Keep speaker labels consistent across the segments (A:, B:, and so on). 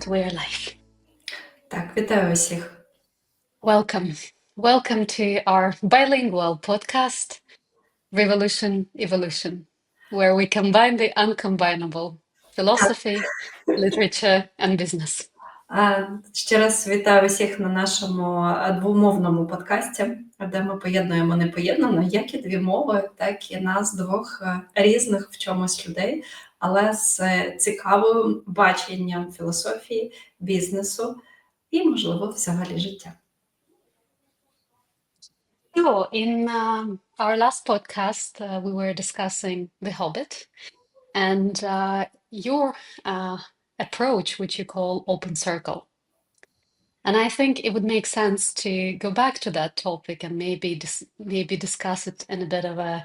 A: And we're live.
B: Так, вітаю усіх.
A: Welcome. Welcome to our bilingual podcast, Revolution Evolution, where we combine the uncombinable philosophy, literature, and business.
B: Ще раз вітаю усіх на нашому двомовному подкасті, де ми поєднуємо непоєднане, як і дві мови, так і нас двох різних в чомусь людей, але з цікавим баченням філософії, бізнесу і, можливо, взагалі життя.
A: So, in our last podcast, we were discussing The Hobbit and your approach, which you call open circle. And I think it would make sense to go back to that topic and maybe discuss it in a bit of a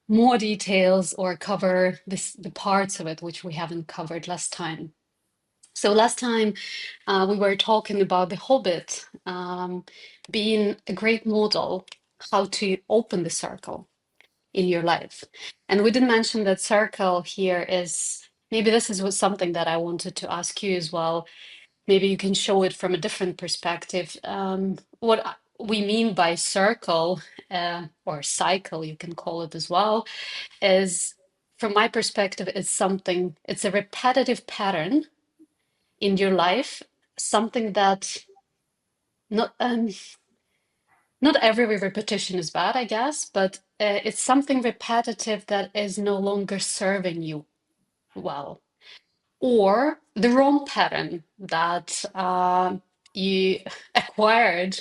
A: more details or cover the parts of it which we haven't covered last time. So last time we were talking about The Hobbit being a great model how to open the circle in your life. And we did mention that circle here is, maybe this is something that I wanted to ask you as well. Maybe you can show it from a different perspective. What we mean by circle or cycle, you can call it as well, is from my perspective, it's a repetitive pattern in your life, something that not every repetition is bad, I guess, but it's something repetitive that is no longer serving you well, or the wrong pattern that you acquired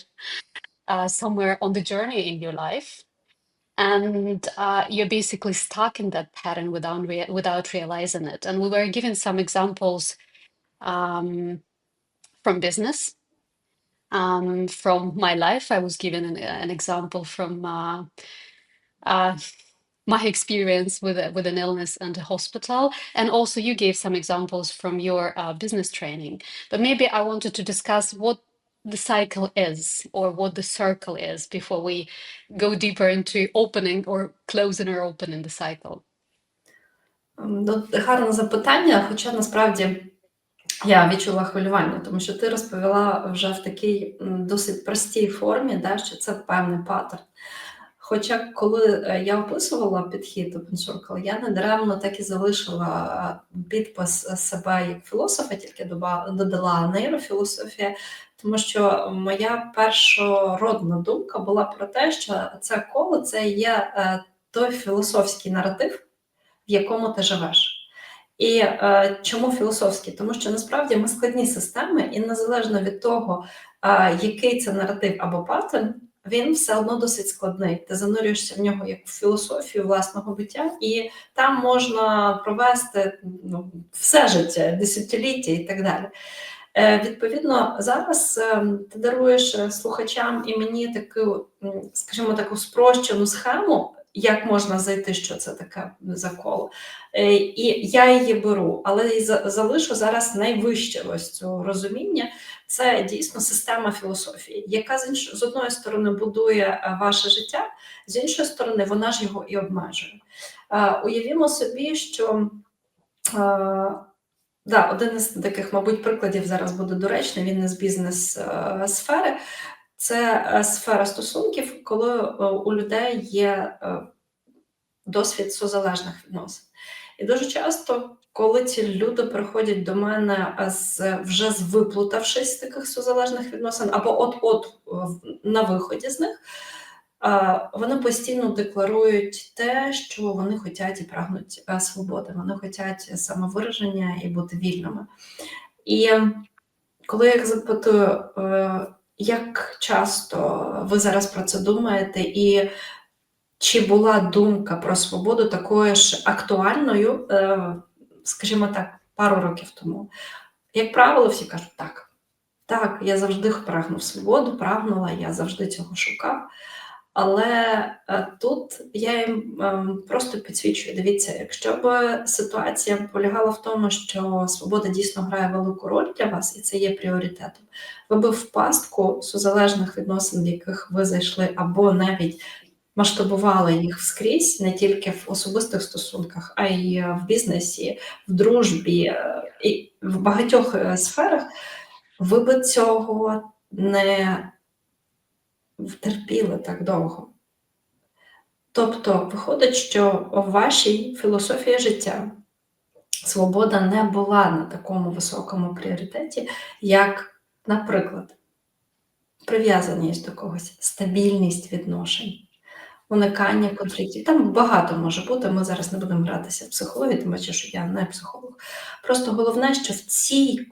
A: somewhere on the journey in your life, and you're basically stuck in that pattern without realizing it. And we were given some examples from business. From my life, I was given an example from my experience with an illness and a hospital, and also you gave some examples from your business training. But maybe I wanted to discuss what the cycle is or what the circle is before we go deeper into opening or closing or opening the cycle.
B: Гарне запитання, хоча насправді я відчула хвилювання, тому що ти розповіла вже в такій досить простій формі, да, що це певний паттерн. Хоча коли я описувала підхід Open Circle, я недаремно так і залишила підпис себе як філософа, тільки додала нейрофілософія, тому що моя першородна думка була про те, що це коло – це є той філософський наратив, в якому ти живеш. І чому філософський? Тому що насправді ми складні системи, і незалежно від того, який це наратив або паттерн, він все одно досить складний. Ти занурюєшся в нього як в філософію власного буття, і там можна провести все життя, десятиліття і так далі. Відповідно, зараз ти даруєш слухачам і мені таку, скажімо, таку спрощену схему, як можна зайти, що це таке за коло. І я її беру, але залишу зараз найвище ось цього розуміння. Це дійсно система філософії, яка з одної сторони будує ваше життя, з іншої сторони вона ж його і обмежує. Уявімо собі, що один із таких, мабуть, прикладів зараз буде доречний, він не з бізнес-сфери. Це сфера стосунків, коли у людей є досвід созалежних відносин. І дуже часто, коли ці люди приходять до мене вже виплутавшись з таких созалежних відносин, або от-от на виході з них, вони постійно декларують те, що вони хочуть і прагнуть свободи, вони хочуть самовираження і бути вільними. І коли я їх запитую, як часто ви зараз про це думаєте, і чи була думка про свободу такою ж актуальною, скажімо так, пару років тому? Як правило, всі кажуть, так, я завжди прагнув свободу, я завжди цього шукав. Але тут я їм просто підсвічую, дивіться, якщо б ситуація полягала в тому, що свобода дійсно грає велику роль для вас, і це є пріоритетом, ви б в пастку созалежних відносин, в яких ви зайшли, або навіть масштабували їх скрізь, не тільки в особистих стосунках, а й в бізнесі, в дружбі і в багатьох сферах, ви би цього не терпіли так довго. Тобто, виходить, що в вашій філософії життя свобода не була на такому високому пріоритеті, як, наприклад, прив'язаність до когось, стабільність відношень, уникання конфліктів. Там багато може бути, ми зараз не будемо гратися в психологію, тим паче, що я не психолог. Просто головне, що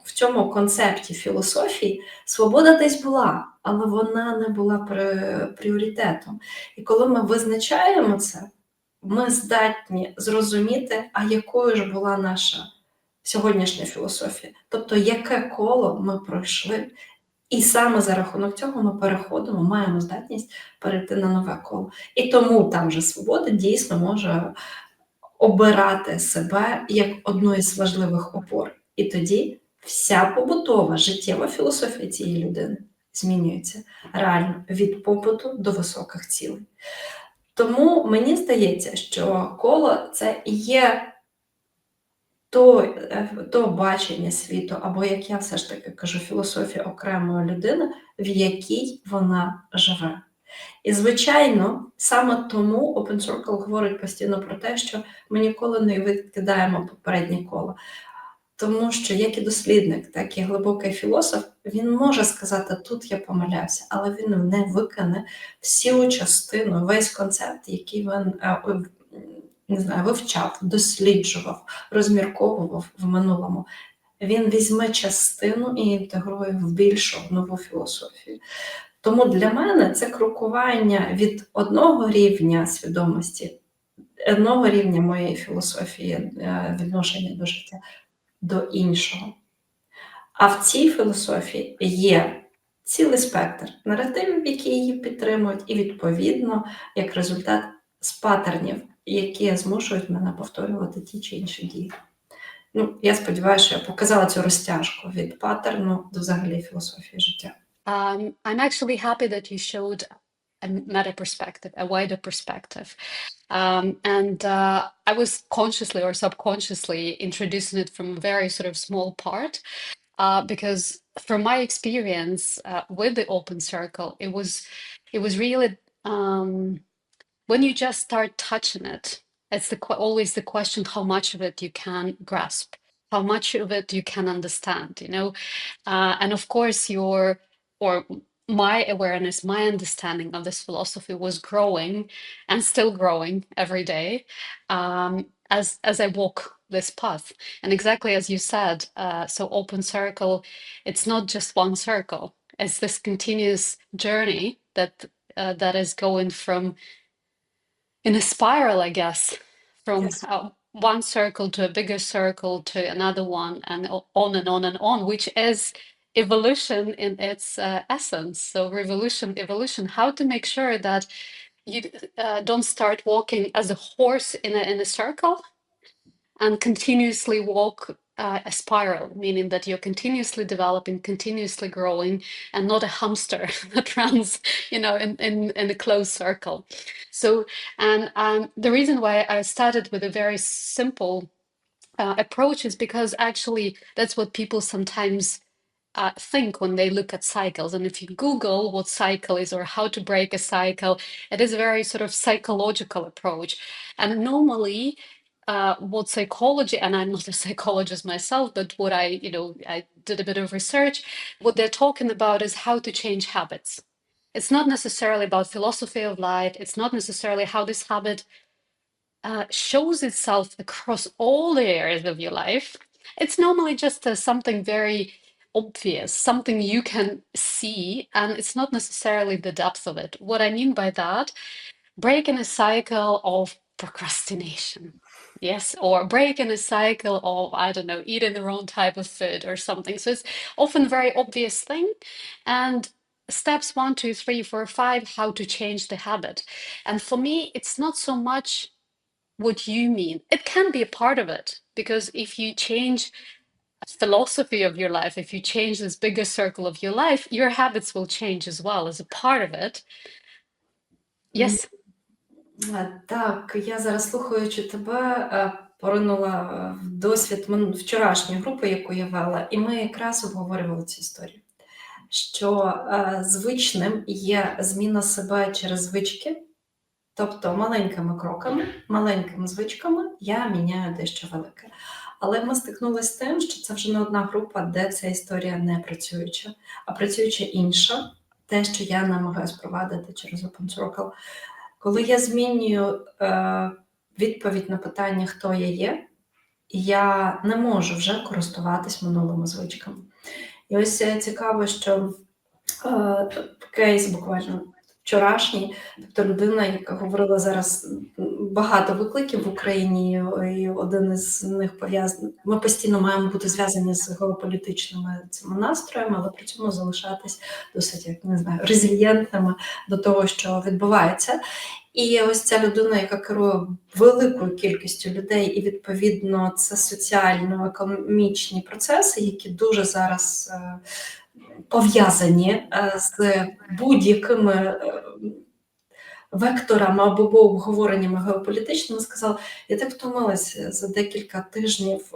B: в цьому концепті філософії свобода десь була, але вона не була пріоритетом. І коли ми визначаємо це, ми здатні зрозуміти, а якою ж була наша сьогоднішня філософія. Тобто, яке коло ми пройшли, і саме за рахунок цього ми переходимо, маємо здатність перейти на нове коло. І тому там же свобода дійсно може обирати себе як одну із важливих опор. І тоді вся побутова, життєва філософія цієї людини змінюється реально від побуту до високих цілей. Тому мені здається, що коло – це і є то бачення світу, або, як я все ж таки кажу, філософія окремої людини, в якій вона живе. І, звичайно, саме тому Open Circle говорить постійно про те, що ми ніколи не відкидаємо попереднє коло. Тому що як і дослідник, так і глибокий філософ, він може сказати, тут я помилявся, але він не викине всю частину, весь концепт, який він не знаю, вивчав, досліджував, розмірковував в минулому. Він візьме частину і інтегрує в більшу, нову філософію. Тому для мене це крокування від одного рівня свідомості, одного рівня моєї філософії відношення до життя, до іншого. А в цій філософії є цілий спектр наративів, які її підтримують, і, відповідно, як результат з паттернів, які змушують мене повторювати ті чи інші дії. Ну, я сподіваюся, що я показала цю розтяжку від паттерну до взагалі філософії життя.
A: I'm actually happy that you showed a meta perspective, a wider perspective. And I was consciously or subconsciously introducing it from a very sort of small part, because from my experience with the open circle, it was really when you just start touching it, it's always the question how much of it you can grasp, how much of it you can understand, you know, and of course my awareness, my understanding of this philosophy was growing and still growing every day, as I walk this path. And exactly as you said, so open circle, it's not just one circle. It's this continuous journey that is going from in a spiral, I guess, from
B: Yes.
A: one circle to a bigger circle to another one, and on and on and on, which is evolution in its essence. So evolution, how to make sure that you don't start walking as a horse in a circle and continuously walk a spiral, meaning that you're continuously developing, continuously growing, and not a hamster that runs, you know, in a closed circle. So, and the reason why I started with a very simple approach is because actually that's what people sometimes think when they look at cycles. And if you Google what cycle is or how to break a cycle, it is a very sort of psychological approach. And normally, what psychology, and I'm not a psychologist myself, but what I did a bit of research, what they're talking about is how to change habits. It's not necessarily about philosophy of life. It's not necessarily how this habit shows itself across all the areas of your life. It's normally just something very obvious, something you can see, and it's not necessarily the depth of it. What I mean by that, breaking a cycle of procrastination. Yes, or breaking a cycle of, I don't know, eating the wrong type of food or something. So it's often a very obvious thing. And steps 1, 2, 3, 4, 5, how to change the habit. And for me, it's not so much what you mean. It can be a part of it, because if you change a philosophy of your life, if you change this bigger circle of your life, your habits will change as well as a part of it. Yes.
B: Так, я зараз, слухаючи тебе, поринула в досвід вчорашньої групи, яку я вела, і ми якраз обговорювали цю історію, що звичним є зміна себе через звички, тобто маленькими кроками, маленькими звичками я міняю дещо велике. Але ми стикнулися з тим, що це вже не одна група, де ця історія не працююча, а працююча інша, те, що я намагаюся провадити через Open Circle. Коли я змінюю відповідь на питання, хто я є, я не можу вже користуватись минулими звичками. І ось цікаво, що кейс буквально вчорашній, тобто людина, яка говорила зараз багато викликів в Україні, і один із них пов'язаний. Ми постійно маємо бути зв'язані з геополітичними цими настроями, але при цьому залишатись досить, як не знаю, резильєнтними до того, що відбувається. І ось ця людина, яка керує великою кількістю людей, і відповідно це соціально-економічні процеси, які дуже зараз пов'язані з будь-якими векторами або обговореннями геополітичними, сказала, я так втомилася за декілька тижнів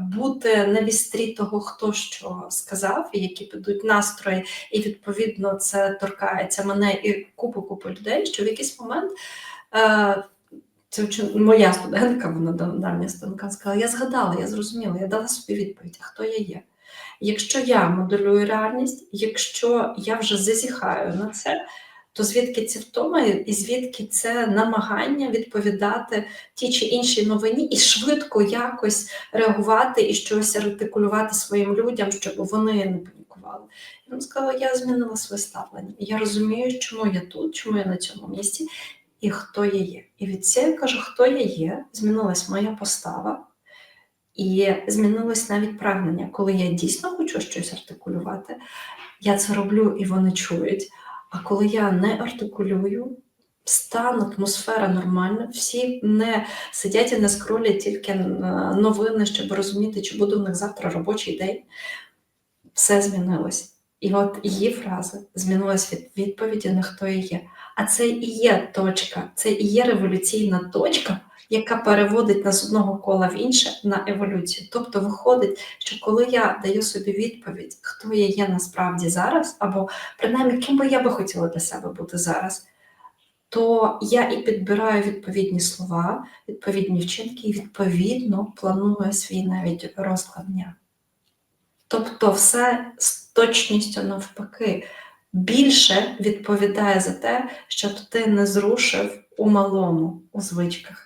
B: бути на вістрі того, хто що сказав, і які підуть настрої, і відповідно це торкається мене і купу людей, що в якийсь момент це моя студентка, вона давня студентка, сказала, я згадала, я зрозуміла, я дала собі відповідь, хто я є. Якщо я моделюю реальність, якщо я вже зазіхаю на це, то звідки ці втоми і звідки це намагання відповідати тій чи іншій новині і швидко якось реагувати і щось артикулювати своїм людям, щоб вони не панікували. Я вам сказала, я змінила своє ставлення. Я розумію, чому я тут, чому я на цьому місці і хто я є. І від цього, я кажу, хто я є, змінилась моя постава. І змінилось навіть прагнення, коли я дійсно хочу щось артикулювати, я це роблю і вони чують. А коли я не артикулюю, стан, атмосфера нормальна, всі не сидять і не скролять тільки новини, щоб розуміти, чи буде у них завтра робочий день. Все змінилось. І от її фраза змінилась від відповіді на хто я є. А це і є точка, це і є революційна точка, яка переводить нас з одного кола в інше на еволюцію. Тобто виходить, що коли я даю собі відповідь, хто я є насправді зараз, або принаймні ким би я би хотіла для себе бути зараз, то я і підбираю відповідні слова, відповідні вчинки, і відповідно планую свій навіть розклад дня. Тобто все з точністю навпаки більше відповідає за те, щоб ти не зрушив у малому, у звичках.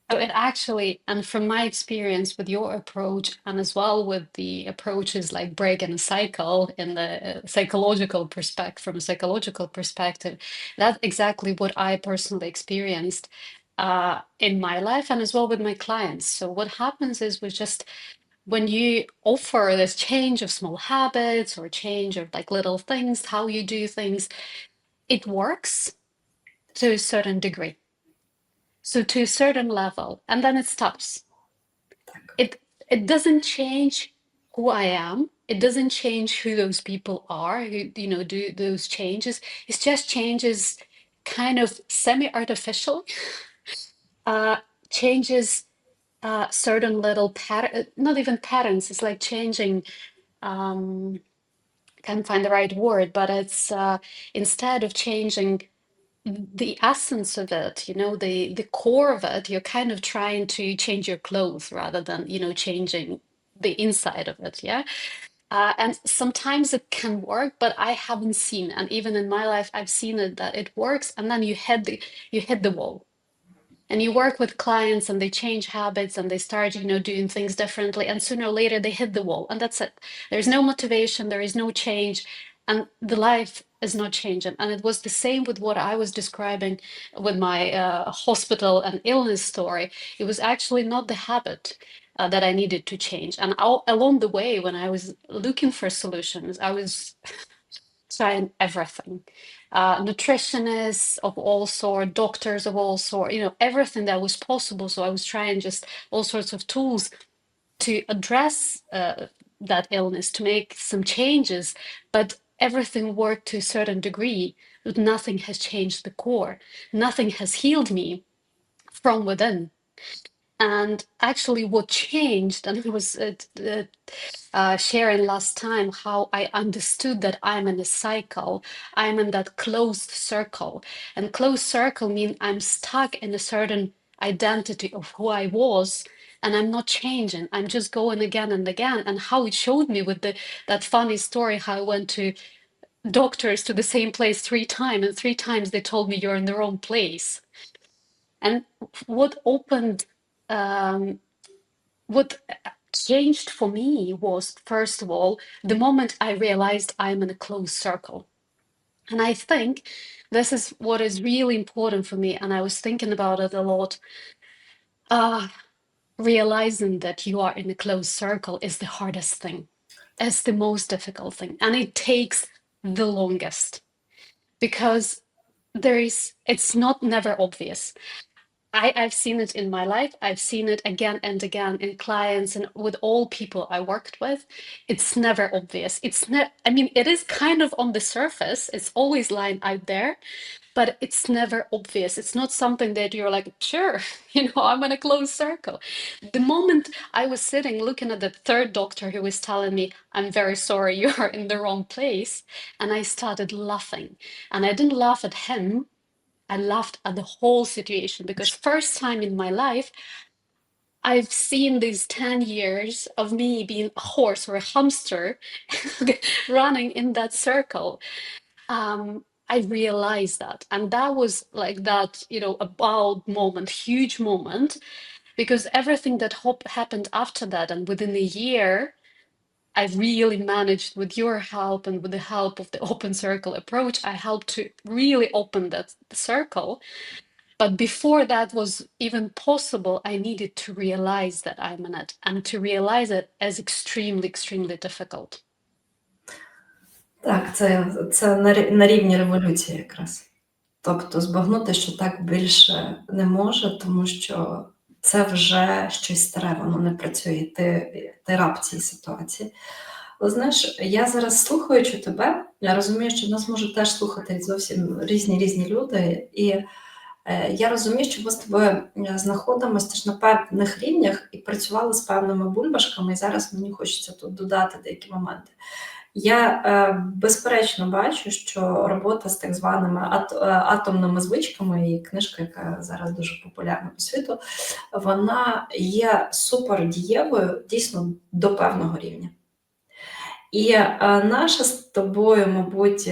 A: So it actually, and from my experience with your approach, and as well with the approaches like breaking a cycle in the psychological perspective, from a psychological perspective, that's exactly what I personally experienced in my life and as well with my clients. So what happens is we just when you offer this change of small habits or change of like little things, how you do things, it works to a certain degree. So to a certain level, and then it stops. It doesn't change who I am. It doesn't change who those people are who, do those changes. It just changes kind of semi-artificial, changes certain little pattern, not even patterns. It's like changing. Can't find the right word, but it's instead of changing the essence of it, the core of it, you're kind of trying to change your clothes rather than, changing the inside of it. Yeah. And sometimes it can work, but I haven't seen, and even in my life, I've seen it that it works, and then you hit the wall. And you work with clients and they change habits and they start, doing things differently. And sooner or later they hit the wall and that's it. There's no motivation, there is no change, and the life is not changing. And it was the same with what I was describing with my hospital and illness story. It was actually not the habit that I needed to change. And along the way, when I was looking for solutions, I was trying everything. Nutritionists of all sort, doctors of all sort, everything that was possible. So I was trying just all sorts of tools to address that illness, to make some changes, but everything worked to a certain degree, but nothing has changed the core. Nothing has healed me from within. And actually, what changed, and I was sharing last time how I understood that I'm in a cycle, I'm in that closed circle. And closed circle means I'm stuck in a certain identity of who I was, and I'm not changing. I'm just going again and again. And how it showed me with that funny story how I went to doctors to the same place 3 times, and 3 times they told me you're in the wrong place. And what opened what changed for me was, first of all, the moment I realized I'm in a closed circle. And I think this is what is really important for me. And I was thinking about it a lot. Realizing that you are in a closed circle is the hardest thing. It's the most difficult thing. And it takes the longest because it's not never obvious. I've seen it in my life. I've seen it again and again in clients and with all people I worked with. It's never obvious. I mean, it is kind of on the surface. It's always lying out there, but it's never obvious. It's not something that you're like, sure, I'm in a closed circle. The moment I was sitting looking at the third doctor who was telling me, I'm very sorry, you are in the wrong place. And I started laughing. And I didn't laugh at him. I laughed at the whole situation because first time in my life, I've seen these 10 years of me being a horse or a hamster running in that circle. I realized that. And that was like that, a bold moment, huge moment, because everything that happened after that and within a year, I really managed with your help and with the help of the open circle approach, I helped to really open that circle. But before that was even possible, I needed to realize that I'm in it, and to realize it is extremely, extremely difficult.
B: Так, це на рівні революції якраз. Тобто збагнути, що так більше не може, тому що це вже щось старе, воно не працює. Ти раб цій ситуації. Але знаєш, я зараз слухаючи тебе, я розумію, що нас можуть теж слухати зовсім різні люди. І я розумію, що ми з тобою знаходимося теж на певних рівнях і працювали з певними бульбашками, і зараз мені хочеться тут додати деякі моменти. Я безперечно бачу, що робота з так званими атомними звичками, і книжка, яка зараз дуже популярна по світу, вона є супердієвою дійсно до певного рівня. І наша з тобою, мабуть,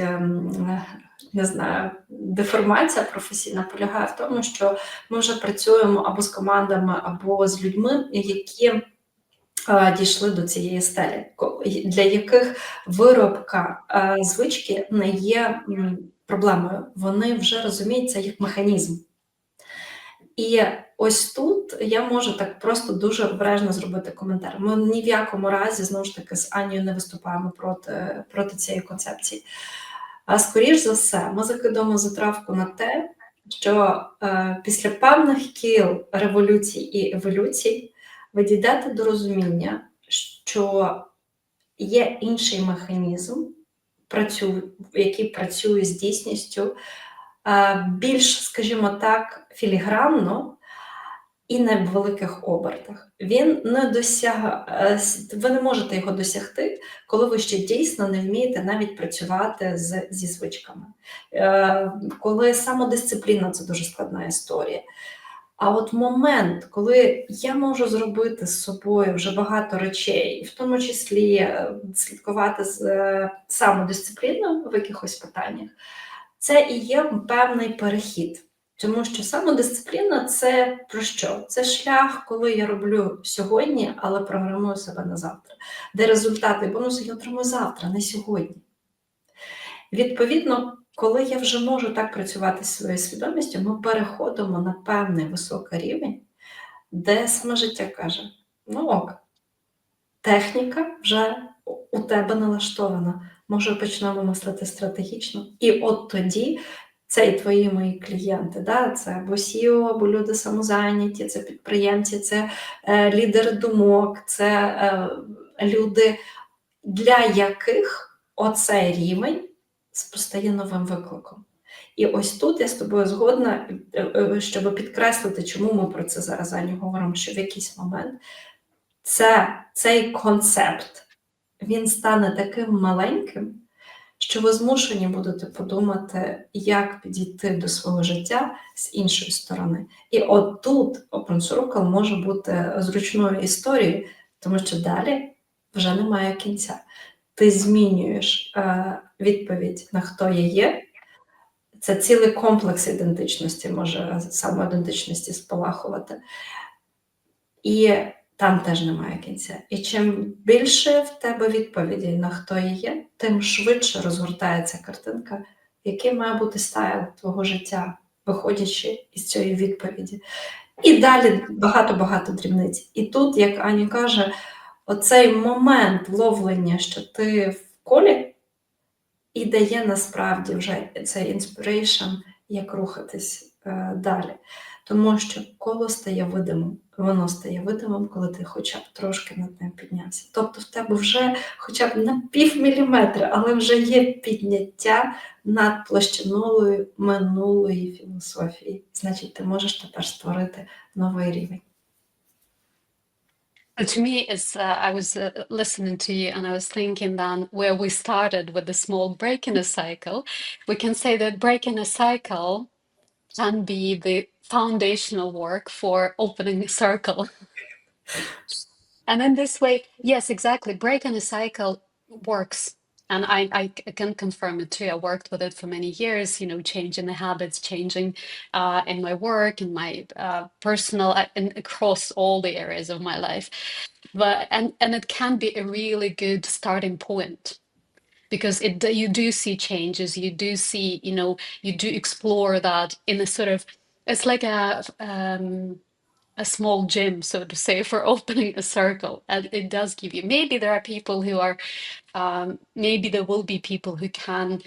B: не знаю, деформація професійна полягає в тому, що ми вже працюємо або з командами, або з людьми, які дійшли до цієї стелі, для яких виробка звички не є проблемою. Вони вже розуміють це як механізм. І ось тут я можу так просто дуже обережно зробити коментар. Ми ні в якому разі, знову ж таки, з Анією не виступаємо проти цієї концепції. А скоріш за все, ми закидаємо затравку на те, що після певних кіл революцій і еволюцій ви дійдете до розуміння, що є інший механізм, який працює з дійсністю більш, скажімо так, філігранно і на великих обертах. Ви не можете його досягти, коли ви ще дійсно не вмієте навіть працювати зі звичками. Коли самодисципліна – це дуже складна історія. А от момент, коли я можу зробити з собою вже багато речей, в тому числі слідкувати з самодисципліною в якихось питаннях, це і є певний перехід. Тому що самодисципліна – це про що? Це шлях, коли я роблю сьогодні, але програмую себе на завтра. Де результати і бонуси я отримую завтра, не сьогодні. Відповідно, коли я вже можу так працювати зі своєю свідомістю, ми переходимо на певний високий рівень, де саме життя каже, ну ок, техніка вже у тебе налаштована, може почнемо мислити стратегічно. І от тоді це і твої мої клієнти, да? Це або CEO, або люди самозайняті, це підприємці, це лідери думок, це люди, для яких оцей рівень постає новим викликом. І ось тут я з тобою згодна, щоб підкреслити, чому ми про це зараз Аню говоримо, що в якийсь момент цей концепт, він стане таким маленьким, що ви змушені будете подумати, як підійти до свого життя з іншої сторони. І от тут Open Circle може бути зручною історією, тому що далі вже немає кінця. Ти змінюєш відповідь на хто я є. Це цілий комплекс ідентичності, може самоідентичності спалахувати. І там теж немає кінця. І чим більше в тебе відповідей на хто я є, тим швидше розгортається картинка, який має бути стайл твого життя, виходячи із цієї відповіді. І далі багато-багато дрібниць. І тут, як Аня каже, оцей момент вловлення, що ти в колі, і дає насправді вже цей inspiration, як рухатись далі. Тому що коло стає видимим. Воно стає видимим, коли ти хоча б трошки над ним піднявся. Тобто в тебе вже хоча б на півміліметра, але вже є підняття над площиною минулої філософії. Значить, ти можеш тепер створити новий рівень.
A: To me, I was listening to you and I was thinking then where we started with the small break in a cycle, we can say that break in a cycle can be the foundational work for opening a circle. And in this way, yes, exactly, break in a cycle works. And I can confirm it too. I worked with it for many years, changing the habits, changing in my work, in my personal, and across all the areas of my life. And it can be a really good starting point because you do see changes, you do see, you do explore that in a sort of, it's like a small gym, so to say, for opening a circle. And it does give you, maybe there are people who are, maybe there will be people who can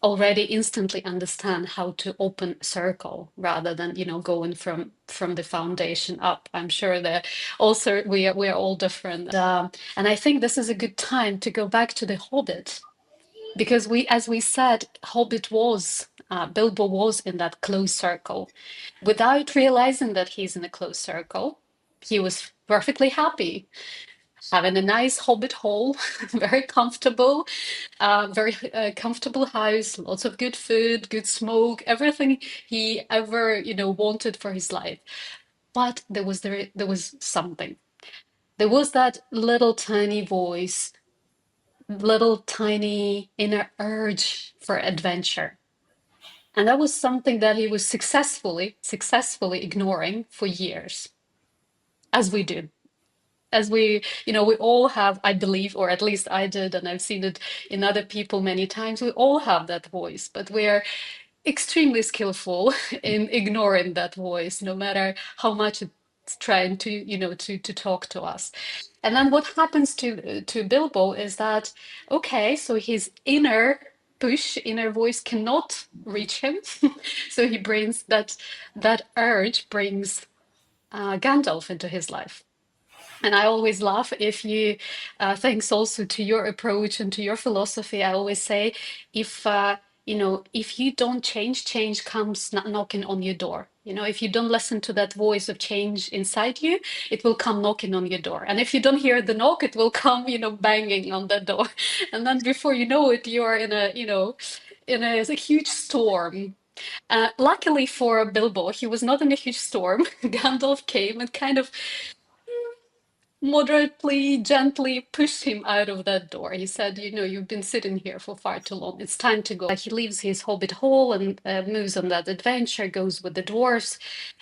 A: already instantly understand how to open a circle rather than going from the foundation up. I'm sure that also we are all different, and I think this is a good time to go back to the Hobbit, because as we said, Hobbit was Bilbo was in that closed circle without realizing that he's in a closed circle. He was perfectly happy having a nice Hobbit hole, very comfortable, very comfortable house, lots of good food, good smoke, everything he ever wanted for his life. But there was something. There was that little tiny voice, little tiny inner urge for adventure. And that was something that he was successfully ignoring for years, as we do. As we all have, I believe, or at least I did, and I've seen it in other people many times, we all have that voice, but we're extremely skillful in ignoring that voice, no matter how much it's trying to talk to us. And then what happens to Bilbo is that, okay, so his inner voice cannot reach him. So he brings that urge brings Gandalf into his life. And I always laugh if you, thanks also to your approach and to your philosophy, I always say, if you don't change, change comes knocking on your door. If you don't listen to that voice of change inside you, it will come knocking on your door. And if you don't hear the knock, it will come, banging on the door. And then before you know it, you are in a huge storm. Luckily for Bilbo, he was not in a huge storm. Gandalf came and kind of moderately, gently pushed him out of that door. He said, you've been sitting here for far too long. It's time to go. He leaves his hobbit hole and moves on that adventure, goes with the dwarves.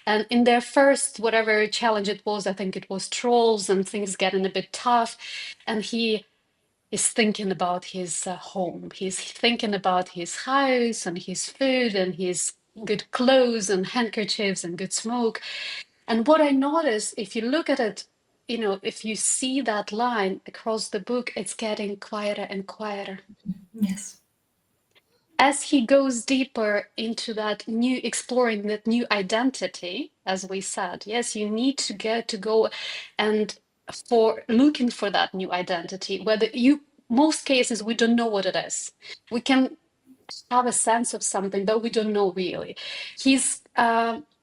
A: And in their first, whatever challenge it was, I think it was trolls and things getting a bit tough. And he is thinking about his home. He's thinking about his house and his food and his good clothes and handkerchiefs and good smoke. And what I notice, if you look at it, if you see that line across the book, it's getting quieter and quieter.
B: Yes.
A: As he goes deeper into exploring that new identity, as we said, yes, you need to go and for looking for that new identity, whether you most cases, we don't know what it is. We can have a sense of something, but we don't know really. He's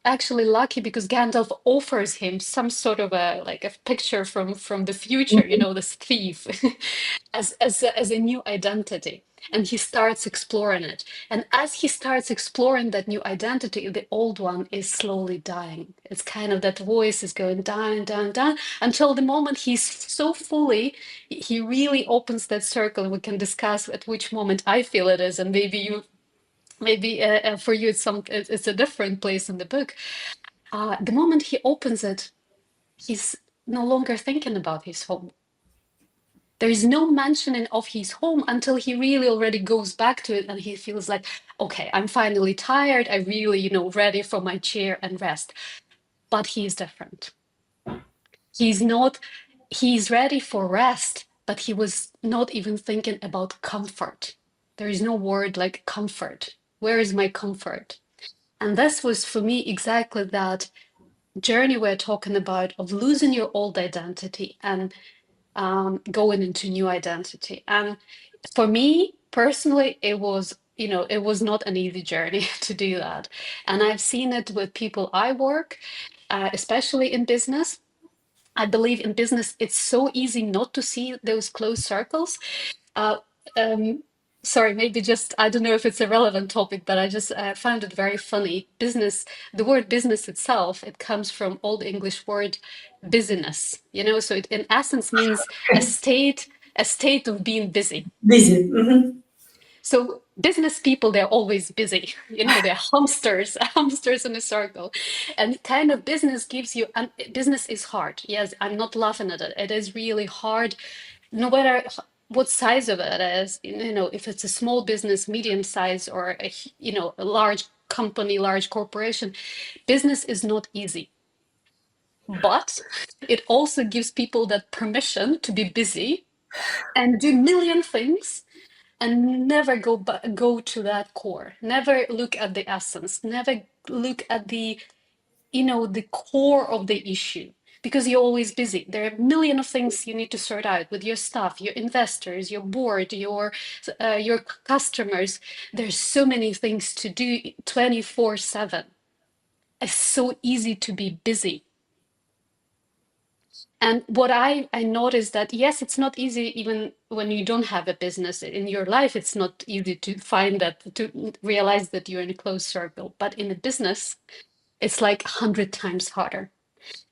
A: actually lucky because Gandalf offers him some sort of a picture from the future, you know, this thief, as a new identity. And he starts exploring it. And as he starts exploring that new identity, the old one is slowly dying. It's kind of that voice is going down, down, down, until the moment he's so fully, he really opens that circle. And we can discuss at which moment I feel it is, and maybe for you it's a different place in the book. The moment he opens it, he's no longer thinking about his home. There is no mentioning of his home until he really already goes back to it and he feels like, okay, I'm finally tired. I really, ready for my chair and rest. But he's different. He's not, he's ready for rest, but he was not even thinking about comfort. There is no word like comfort. Where is my comfort? And this was for me exactly that journey we're talking about of losing your old identity and going into new identity. And for me personally, it was not an easy journey to do that. And I've seen it with people I work, especially in business. I believe in business, it's so easy not to see those close circles. Uh, um, sorry, maybe just, I don't know if it's a relevant topic, but I just found it very funny. Business, the word business itself, it comes from Old English word busyness, so it in essence means a state of being busy.
B: Busy. Mm-hmm.
A: So business people, they're always busy, they're hamsters, hamsters in a circle. And kind of business gives you, and business is hard. Yes, I'm not laughing at it. It is really hard, no matter what size of it is, if it's a small business, medium size, or a large company, large corporation, business is not easy. But it also gives people that permission to be busy and do million things and never go to that core, never look at the essence, never look at the core of the issue, because you're always busy. There are a million of things you need to sort out with your staff, your investors, your board, your customers. There's so many things to do 24/7. It's so easy to be busy. And what I noticed that, yes, it's not easy even when you don't have a business in your life. It's not easy to find that, to realize that you're in a closed circle. But in a business, it's like 100 times harder.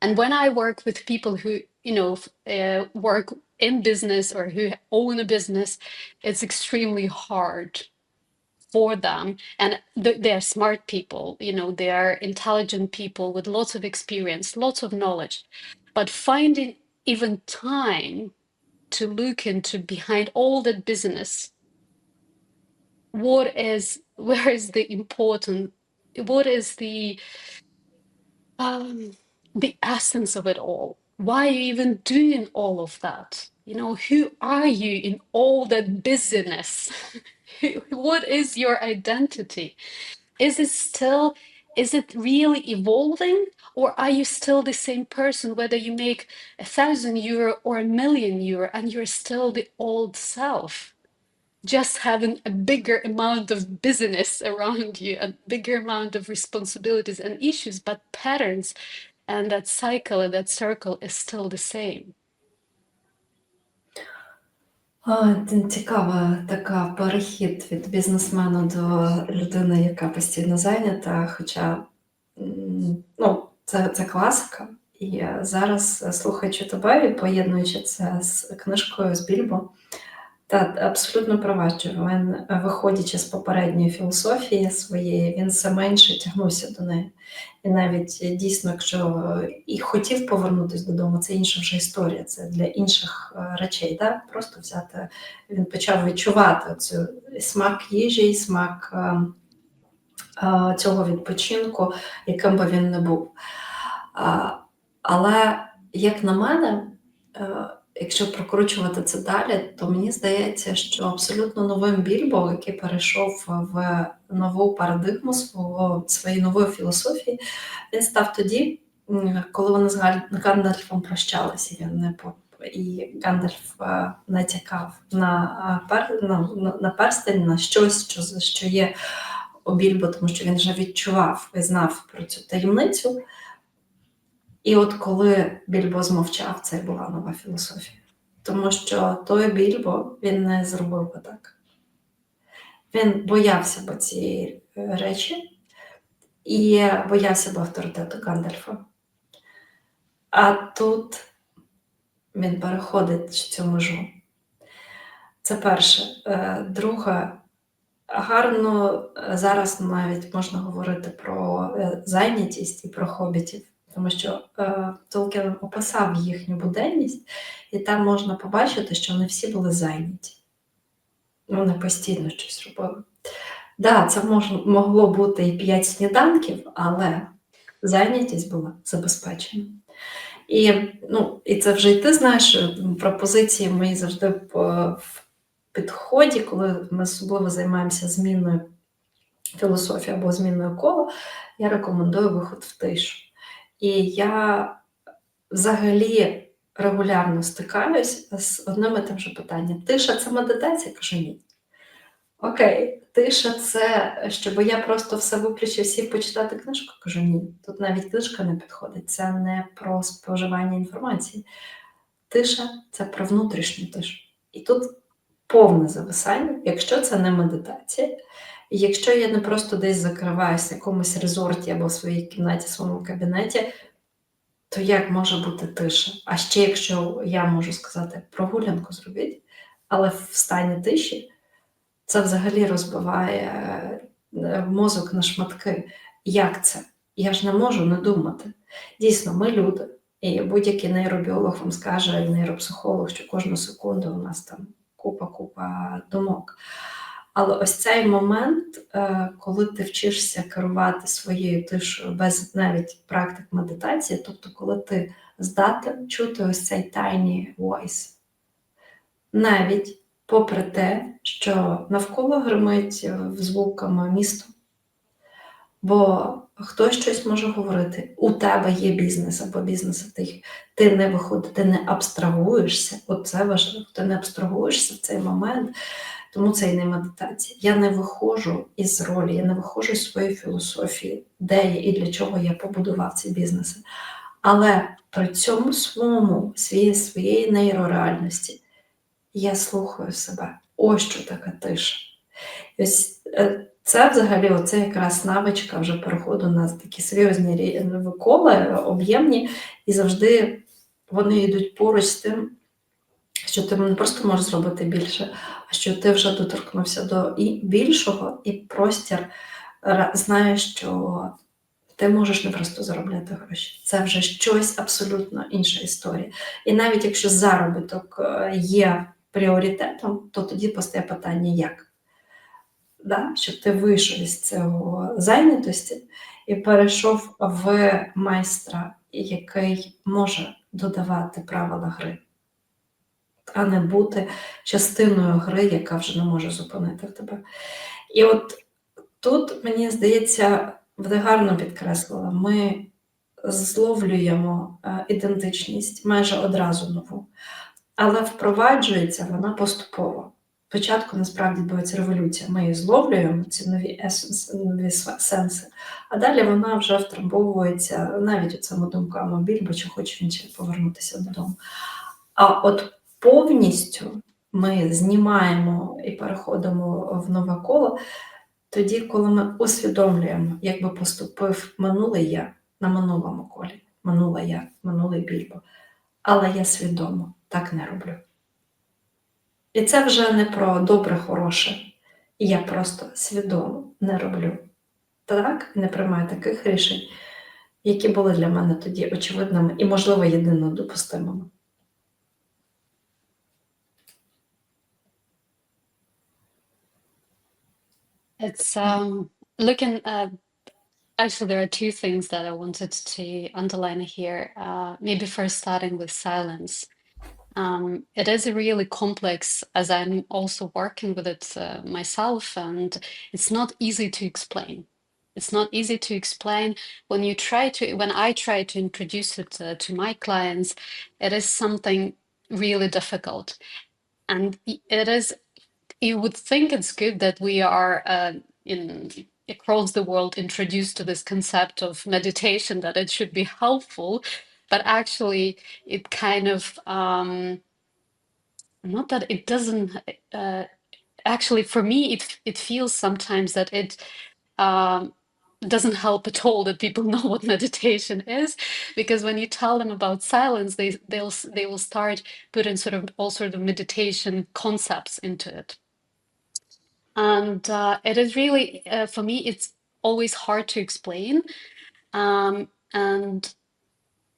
A: And when I work with people who, work in business or who own a business, it's extremely hard for them. And they're smart people, they are intelligent people with lots of experience, lots of knowledge. But finding even time to look into behind all that business, where is the important, what is the essence of it all? Why are you even doing all of that? Who are you in all that busyness? What is your identity? Is it really evolving, or are you still the same person, whether you make 1,000 euro or 1,000,000 euro, and you're still the old self, just having a bigger amount of business around you, a bigger amount of responsibilities and issues, but patterns and that cycle and that circle is still the same.
B: Цікава така перехід від бізнесмена до людини, яка постійно зайнята. Хоча це класика. І зараз, слухаючи тебе і поєднуючи це з книжкою з Більбо, та абсолютно права, що він, виходячи з попередньої філософії своєї, він все менше тягнувся до неї. І навіть дійсно, якщо і хотів повернутися додому, це інша вже історія, це для інших речей. Да? Просто взяти, він почав відчувати цю смак їжі, смак цього відпочинку, яким би він не був. Але, як на мене, якщо прокручувати це далі, то мені здається, що абсолютно новим Більбо, який перейшов в нову парадигму своєї нової філософії, він став тоді, коли вони з Гандальфом прощалися. Він і Гандальф натякав на перстень, на щось, що є у Більбо, тому що він вже відчував і знав про цю таємницю. І от коли Більбо змовчав, це була нова філософія. Тому що той Більбо, він не зробив би так. Він боявся б цієї речі і боявся б авторитету Гандальфа. А тут він переходить цю межу. Це перше. Друге, гарно зараз навіть можна говорити про зайнятість і про хобітів, тому що Толкін описав їхню буденність, і там можна побачити, що не всі були зайняті. Вони постійно щось робили. Да, це могло бути і 5 сніданків, але зайнятість була забезпечена. І це вже й ти знаєш, пропозиції мої завжди в підході, коли ми особливо займаємося зміною філософії або зміною кола, я рекомендую виход в тишу. І я взагалі регулярно стикаюсь з одним і тим же питанням. Тиша – це медитація? Кажу, ні. Окей, тиша – це, щоб я просто все виключив, сів почитати книжку? Кажу, ні. Тут навіть книжка не підходить. Це не про споживання інформації. Тиша – це про внутрішню тишу. І тут повне зависання, якщо це не медитація, і якщо я не просто десь закриваюся в якомусь резорті або в своїй кімнаті, в своєму кабінеті, то як може бути тиша? А ще якщо я можу сказати, прогулянку зробіть, але в стані тиші, це взагалі розбиває мозок на шматки. Як це? Я ж не можу не думати. Дійсно, ми люди. І будь-який нейробіолог вам скаже, і нейропсихолог, що кожну секунду у нас там купа думок. Але ось цей момент, коли ти вчишся керувати своєю тишою без навіть практик медитації, тобто коли ти здатен чути ось цей tiny voice, навіть попри те, що навколо гримить звуками місто, бо хтось щось може говорити, у тебе є бізнес або бізнес, ти не виходиш, ти не абстрагуєшся, оце важливо, ти не абстрагуєшся в цей момент, тому це і не медитація. Я не виходжу із ролі, я не виходжу з своєї філософії, де я і для чого я побудував ці бізнеси. Але при цьому своєї нейрореальності я слухаю себе. Ось що така тиша. Ось це взагалі, оце якраз навичка вже переходу на такі серйозні кола, об'ємні, і завжди вони йдуть поруч з тим, що ти не просто можеш зробити більше, а що ти вже доторкнувся до більшого, і простір знає, що ти можеш не просто заробляти гроші. Це вже щось абсолютно інша історія. І навіть якщо заробіток є пріоритетом, то тоді постає питання, як? Да? Щоб ти вийшов із цього зайнятості і перейшов в майстра, який може додавати правила гри, а не бути частиною гри, яка вже не може зупинити тебе. І от тут, мені здається, ви гарно підкреслила, ми зловлюємо ідентичність майже одразу нову, але впроваджується вона поступово. Спочатку, насправді, відбувається революція. Ми її зловлюємо, ці нові сенси, а далі вона вже втрамбовується навіть цими думками Більбо, чи хоче він ще повернутися додому. А от повністю ми знімаємо і переходимо в нове коло тоді, коли ми усвідомлюємо, як би поступив минулий я на минулому колі, минуле я, минулий Більбо. Але я свідомо так не роблю. І це вже не про добре, хороше. Я просто свідомо не роблю. Так, не приймаю таких рішень, які були для мене тоді очевидними і, можливо, єдино допустимими.
A: It's looking actually, there are two things that I wanted to underline here. Maybe first starting with silence. It is really complex, as I'm also working with it myself, and it's not easy to explain. It's not easy to explain when I try to introduce it to my clients. It is something really difficult. And it is, you would think it's good that we are in across the world introduced to this concept of meditation, that it should be helpful, but actually it kind of not that it doesn't uh, actually for me it feels sometimes that it um, doesn't help at all that people know what meditation is, because when you tell them about silence, they will start putting sort of all sort of meditation concepts into it. And it is really, for me, it's always hard to explain. And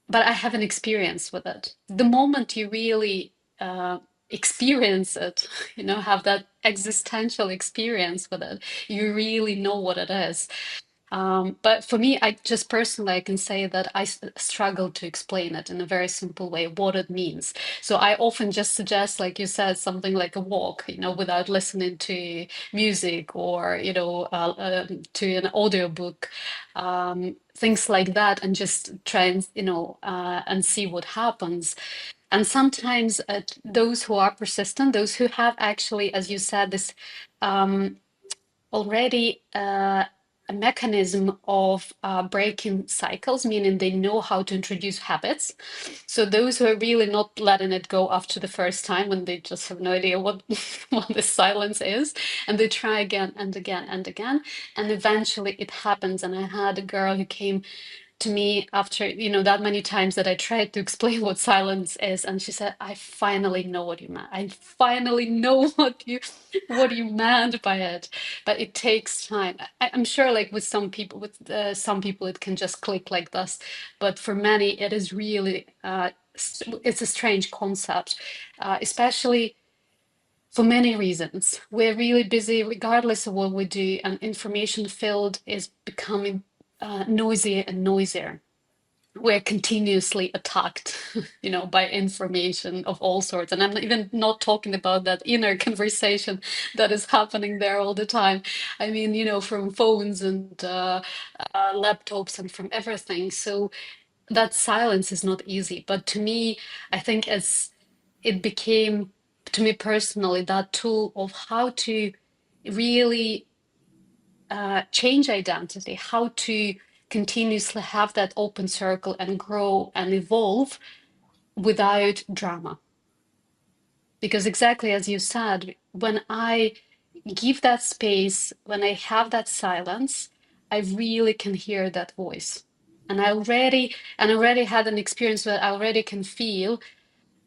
A: but I have an experience with it. The moment you really experience it, have that existential experience with it, you really know what it is. But for me, I just personally, I can say that I struggle to explain it in a very simple way, what it means. So I often just suggest, like you said, something like a walk, without listening to music or, to an audiobook, things like that, and just try and, and see what happens. And sometimes those who are persistent, those who have actually, as you said, this um, already a mechanism of breaking cycles, meaning they know how to introduce habits. So those who are really not letting it go after the first time, when they just have no idea what what the silence is, and they try again and again and again, and eventually it happens. And I had a girl who came to me after that many times that I tried to explain what silence is, and she said, I finally know what you meant. I finally know what you meant by it. But it takes time. I'm sure, like with some people it can just click like this, but for many it is really it's a strange concept, especially for many reasons. We're really busy regardless of what we do, and information field is becoming noisier and noisier. We're continuously attacked, by information of all sorts. And I'm even not talking about that inner conversation that is happening there all the time. I mean, from phones and laptops and from everything. So that silence is not easy. But to me, I think it became, to me personally, that tool of how to really change identity, how to continuously have that open circle and grow and evolve without drama. Because exactly as you said, when I give that space, when I have that silence, I really can hear that voice. And I already had an experience where I already can feel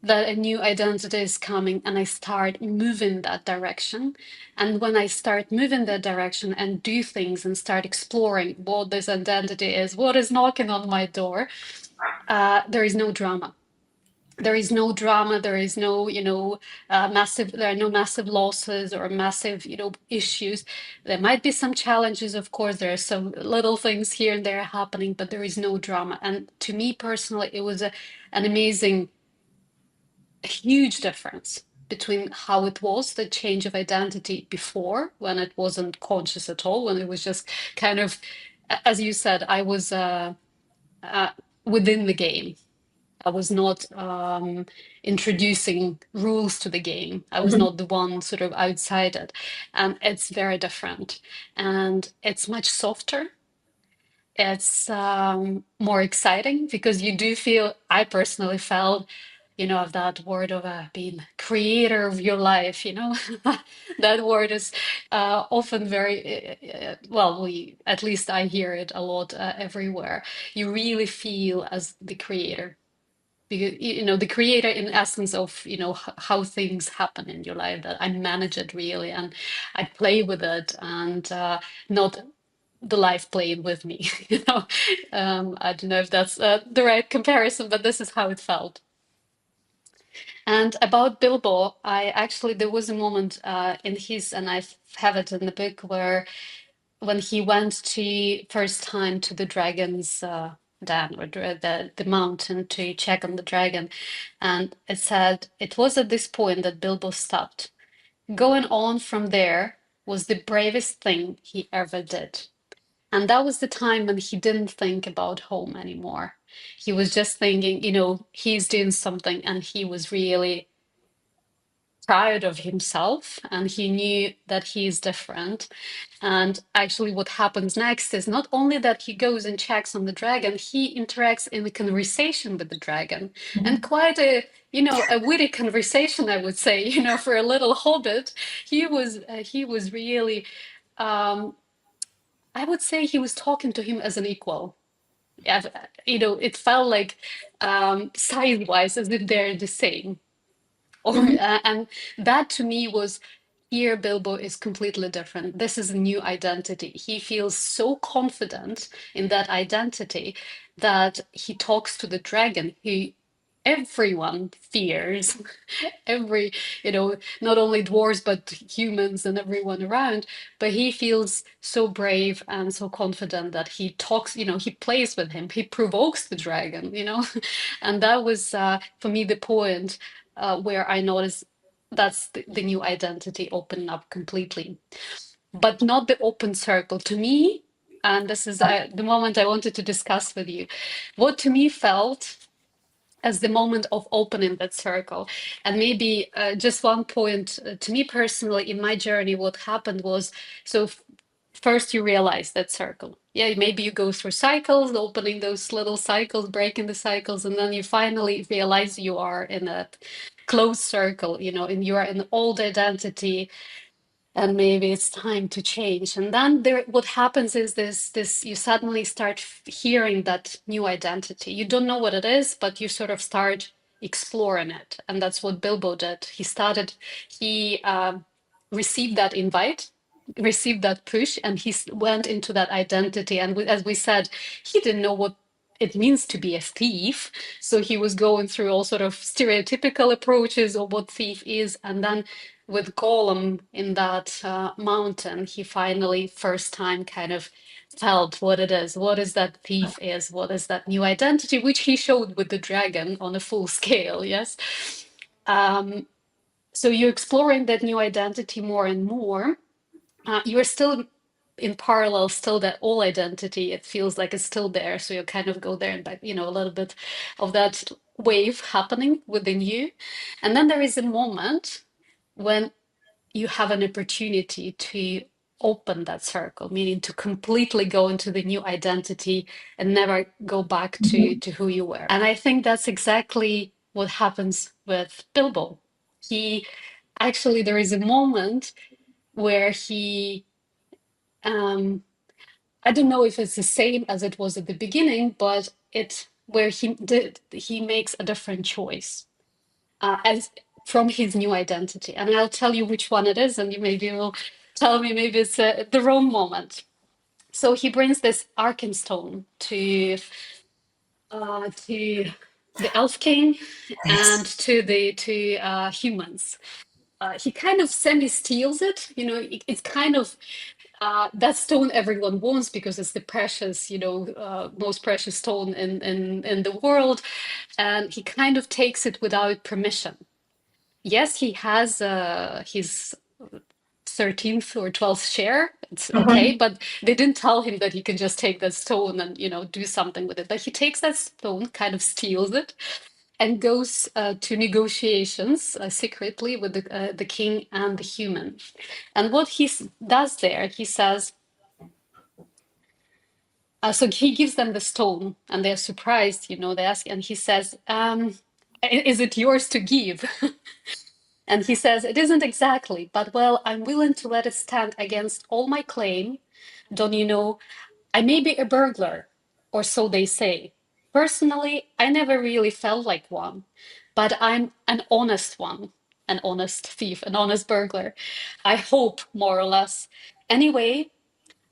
A: that a new identity is coming, and I start moving that direction. And when I start moving that direction and do things and start exploring what this identity is, what is knocking on my door, there is no drama. There is no drama. There is no, massive, there are no massive losses or massive, issues. There might be some challenges, of course. There are some little things here and there happening, but there is no drama. And to me personally, it was an amazing, a huge difference between how it was, the change of identity before, when it wasn't conscious at all, when it was just kind of, as you said, I was uh, within the game. I was not introducing rules to the game. I was
B: Mhm.
A: not the one sort of outside it. And it's very different. And it's much softer. It's more exciting because you do feel, I personally felt, of that word of being creator of your life, that word is often very, well, at least I hear it a lot everywhere. You really feel as the creator. Because, the creator in essence of, how things happen in your life, that I manage it really, and I play with it, and not the life playing with me. I don't know if that's the right comparison, but this is how it felt. And about Bilbo, there was a moment in his, and I have it in the book, where when he went to first time to the dragon's den, or the mountain, to check on the dragon, and it said it was at this point that Bilbo stopped. Going on from there was the bravest thing he ever did. And that was the time when he didn't think about home anymore. He was just thinking, he's doing something, and he was really proud of himself, and he knew that he's different. And actually, what happens next is not only that he goes and checks on the dragon, he interacts in a conversation with the dragon, and quite a witty conversation, I would say. For a little hobbit, he was really, um, I would say, he was talking to him as an equal. Yeah, it felt like, size-wise, as if they're the same. Or
B: Mhm.
A: and that to me was, here Bilbo is completely different. This is a new identity. He feels so confident in that identity that he talks to the dragon, who everyone fears. Every, not only dwarves but humans and everyone around. But he feels so brave and so confident that he talks, he plays with him, he provokes the dragon. And that was, for me, the point, where I noticed that's the new identity open up completely, but not the open circle to me. And this is, the moment I wanted to discuss with you, what to me felt as the moment of opening that circle. And maybe, just one point, to me personally in my journey, what happened was, so first you realize that circle. Yeah, maybe you go through cycles, opening those little cycles, breaking the cycles, and then you finally realize you are in a closed circle, and you are in an old identity, and maybe it's time to change. And then what happens is this you suddenly start hearing that new identity. You don't know what it is, but you sort of start exploring it. And that's what Bilbo did. He received that invite, received that push, and went into that identity. And as we said, he didn't know what it means to be a thief, so he was going through all sort of stereotypical approaches of what thief is. And then with Gollum in that, mountain, he finally, first time, kind of felt what it is. What is that thief is? What is that new identity, which he showed with the dragon on a full scale? Yes. Um, so you're exploring that new identity more and more. You're still in parallel, still that old identity. It feels like it's still there. So you kind of go there, and back, a little bit of that wave happening within you. And then there is a moment when you have an opportunity to open that circle, meaning to completely go into the new identity and never go back to who you were. And I think that's exactly what happens with Bilbo. He actually, there is a moment where he, I don't know if it's the same as it was at the beginning, but it's where he makes a different choice, as from his new identity. And I'll tell you which one it is, and you maybe will tell me maybe it's, the wrong moment. So he brings this Arkenstone to the Elf King and
B: Yes.
A: to humans. He kind of semi steals it. It's kind of, that stone everyone wants because it's the precious, most precious stone in the world, and he kind of takes it without permission. Yes, he has, his 13th or 12th share. It's okay,
B: Mhm.
A: but they didn't tell him that he can just take that stone and, do something with it. But he takes that stone, kind of steals it, and goes, to negotiations, secretly with the king and the human. And what does there, he says, so he gives them the stone, and they're surprised, they ask, and he says, is it yours to give? And he says, it isn't exactly, but well, I'm willing to let it stand against all my claim. Don't you know, I may be a burglar, or so they say. Personally, I never really felt like one, but I'm an honest one, an honest thief, an honest burglar. I hope, more or less. Anyway,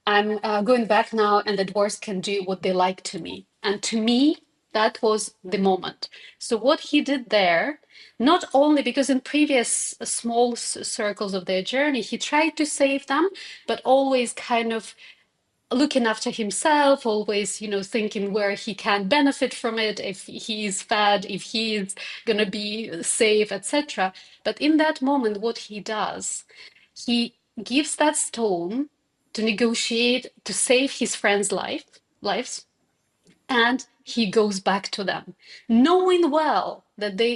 A: I'm, going back now, and the dwarves can do what they like to me. And to me, that was the moment. So, what he did there, not only because in previous, small circles of their journey, he tried to save them, but always kind of looking after himself, always, thinking where he can benefit from it, if he's fed, if he's going to be safe, etc. But in that moment, what he does, he gives that stone to negotiate to save his friends' lives, and he goes back to them, knowing well that they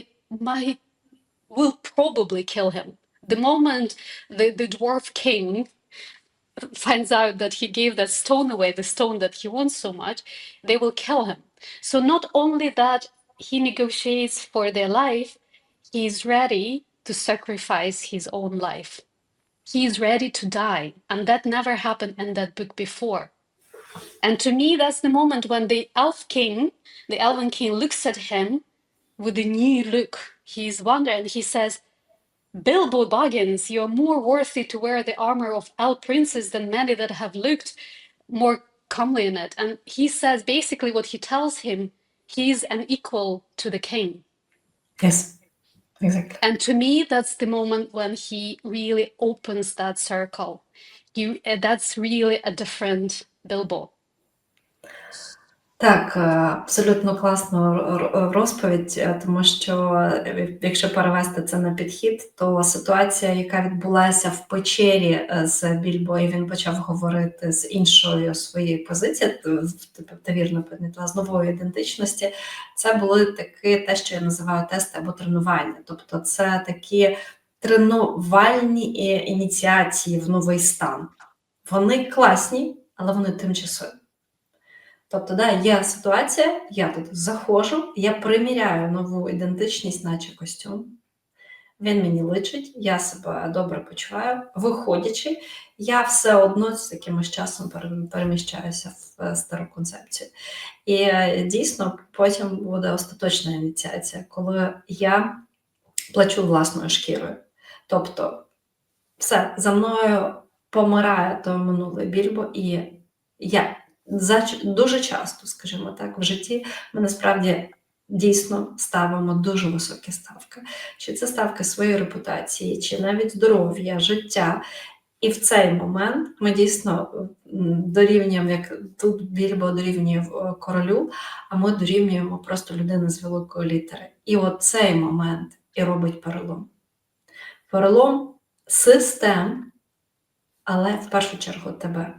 A: will probably kill him. The moment the dwarf king finds out that he gave that stone away, the stone that he wants so much, they will kill him. So not only that he negotiates for their life, he's ready to sacrifice his own life. He's ready to die. And that never happened in that book before. And to me, that's the moment when the elven king looks at him with a new look. He's wondering, he says, Bilbo Baggins, you're more worthy to wear the armor of elf princes than many that have looked more comely in it. And he says basically what he tells him, he's an equal to the king.
B: Yes, exactly.
A: And to me, that's the moment when he really opens that circle. That's really a different Bilbo.
B: Так, абсолютно класна розповідь, тому що якщо перевести це на підхід, то ситуація, яка відбулася в печері з Більбо, і він почав говорити з іншою своєю позицією, ти вірно підняла, з нової ідентичності, це були такі, те, що я називаю тести або тренування. Тобто це такі тренувальні ініціації в новий стан. Вони класні, але вони тимчасові. Тобто, да, є ситуація, я тут заходжу, я приміряю нову ідентичність, наче костюм. Він мені личить, я себе добре почуваю. Виходячи, я все одно з якимось часом переміщаюся в стару концепцію. І дійсно, потім буде остаточна ініціація, коли я плачу власною шкірою. Тобто, все, за мною помирає той минулий Більбо, і я дуже часто, скажімо так, в житті ми насправді дійсно ставимо дуже високі ставки. Чи це ставки своєї репутації, чи навіть здоров'я, життя. І в цей момент ми дійсно дорівнюємо, як тут Більбо дорівнює королю, а ми дорівнюємо просто людину з великої літери. І от цей момент і робить перелом. Перелом систем, але в першу чергу тебе.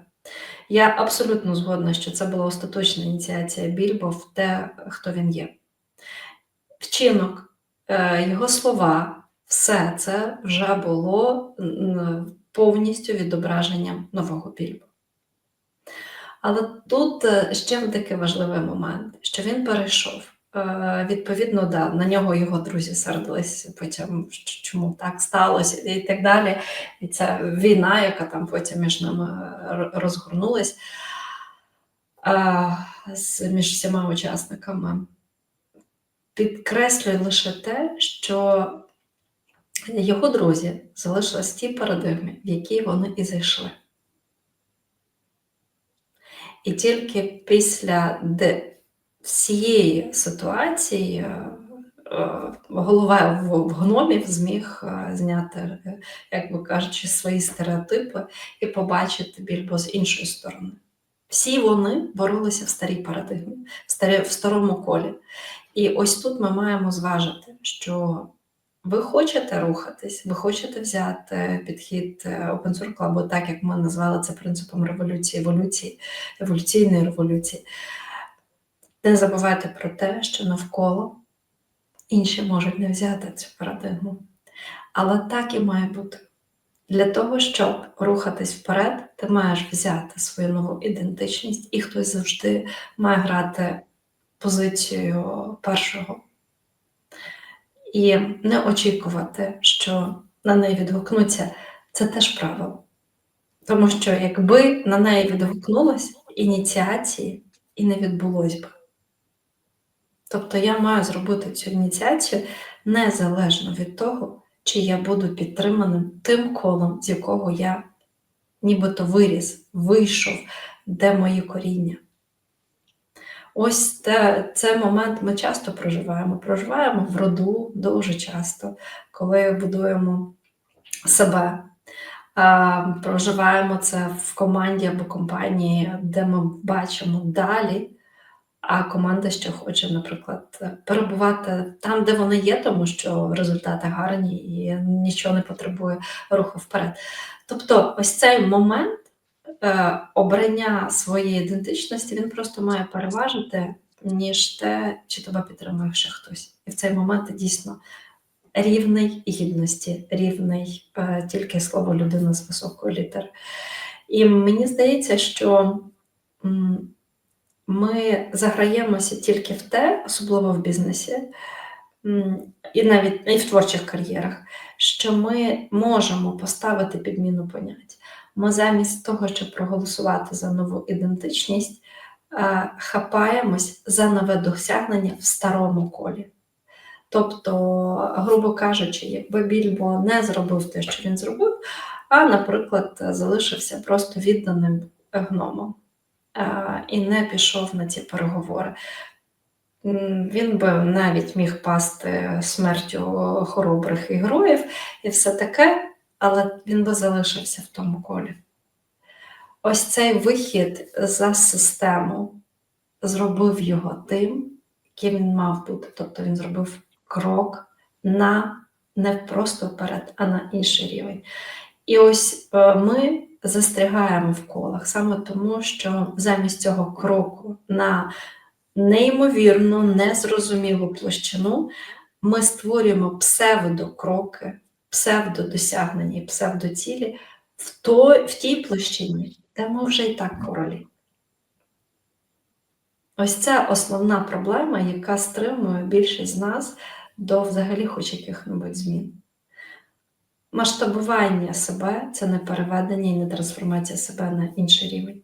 B: Я абсолютно згодна, що це була остаточна ініціація Більбо в те, хто він є. Вчинок, його слова, все це вже було повністю відображенням нового Більбо. Але тут ще такий важливий момент, що він перейшов. Відповідно, да, на нього його друзі сердилися, потім чому так сталося і так далі. І ця війна, яка там потім між ними розгорнулась, між всіма учасниками, підкреслює лише те, що його друзі залишились в тій парадигмі, в якій вони і зайшли. І тільки після всієї ситуації голова в гномів зміг зняти, як би кажучи, свої стереотипи і побачити Більбо з іншої сторони. Всі вони боролися в старій парадигмі, в старому колі. І ось тут ми маємо зважити, що ви хочете рухатись, ви хочете взяти підхід Open Circle, або так, як ми назвали це принципом еволюційної революції. Не забувайте про те, що навколо інші можуть не взяти цю парадигму. Але так і має бути. Для того, щоб рухатись вперед, ти маєш взяти свою нову ідентичність, і хтось завжди має грати позицію першого. І не очікувати, що на неї відгукнуться, це теж правило. Тому що якби на неї відгукнулась, ініціації і не відбулось би. Тобто я маю зробити цю ініціацію незалежно від того, чи я буду підтриманим тим колом, з якого я нібито виріс, вийшов, де мої коріння. Ось цей момент ми часто проживаємо. Проживаємо в роду дуже часто, коли будуємо себе. Проживаємо це в команді або компанії, де ми бачимо далі, а команда ще хоче, наприклад, перебувати там, де вони є, тому що результати гарні і нічого не потребує руху вперед. Тобто ось цей момент обрання своєї ідентичності, він просто має переважити ніж те, чи тебе підтримує ще хтось. І в цей момент ти дійсно рівний гідності, рівний тільки слово людина з високої літери. І мені здається, що ми заграємося тільки в те, особливо в бізнесі, і навіть і в творчих кар'єрах, що ми можемо поставити підміну понять. Ми замість того, щоб проголосувати за нову ідентичність, хапаємось за нове досягнення в старому колі. Тобто, грубо кажучи, якби Більбо не зробив те, що він зробив, а, наприклад, залишився просто відданим гномом і не пішов на ці переговори, він би навіть міг пасти смертю хоробрих і героїв і все таке, але він би залишився в тому колі. Ось цей вихід за систему зробив його тим, яким він мав бути. Тобто він зробив крок на не просто вперед, а на інший рівень. І ось ми застрягаємо в колах саме тому, що замість цього кроку на неймовірну, незрозумілу площину ми створюємо псевдокроки, псевдодосягнення і псевдоцілі в тій площині, де ми вже і так королі. Ось це основна проблема, яка стримує більшість з нас до взагалі хоч яких-небудь змін. Масштабування себе – це не переведення і не трансформація себе на інший рівень.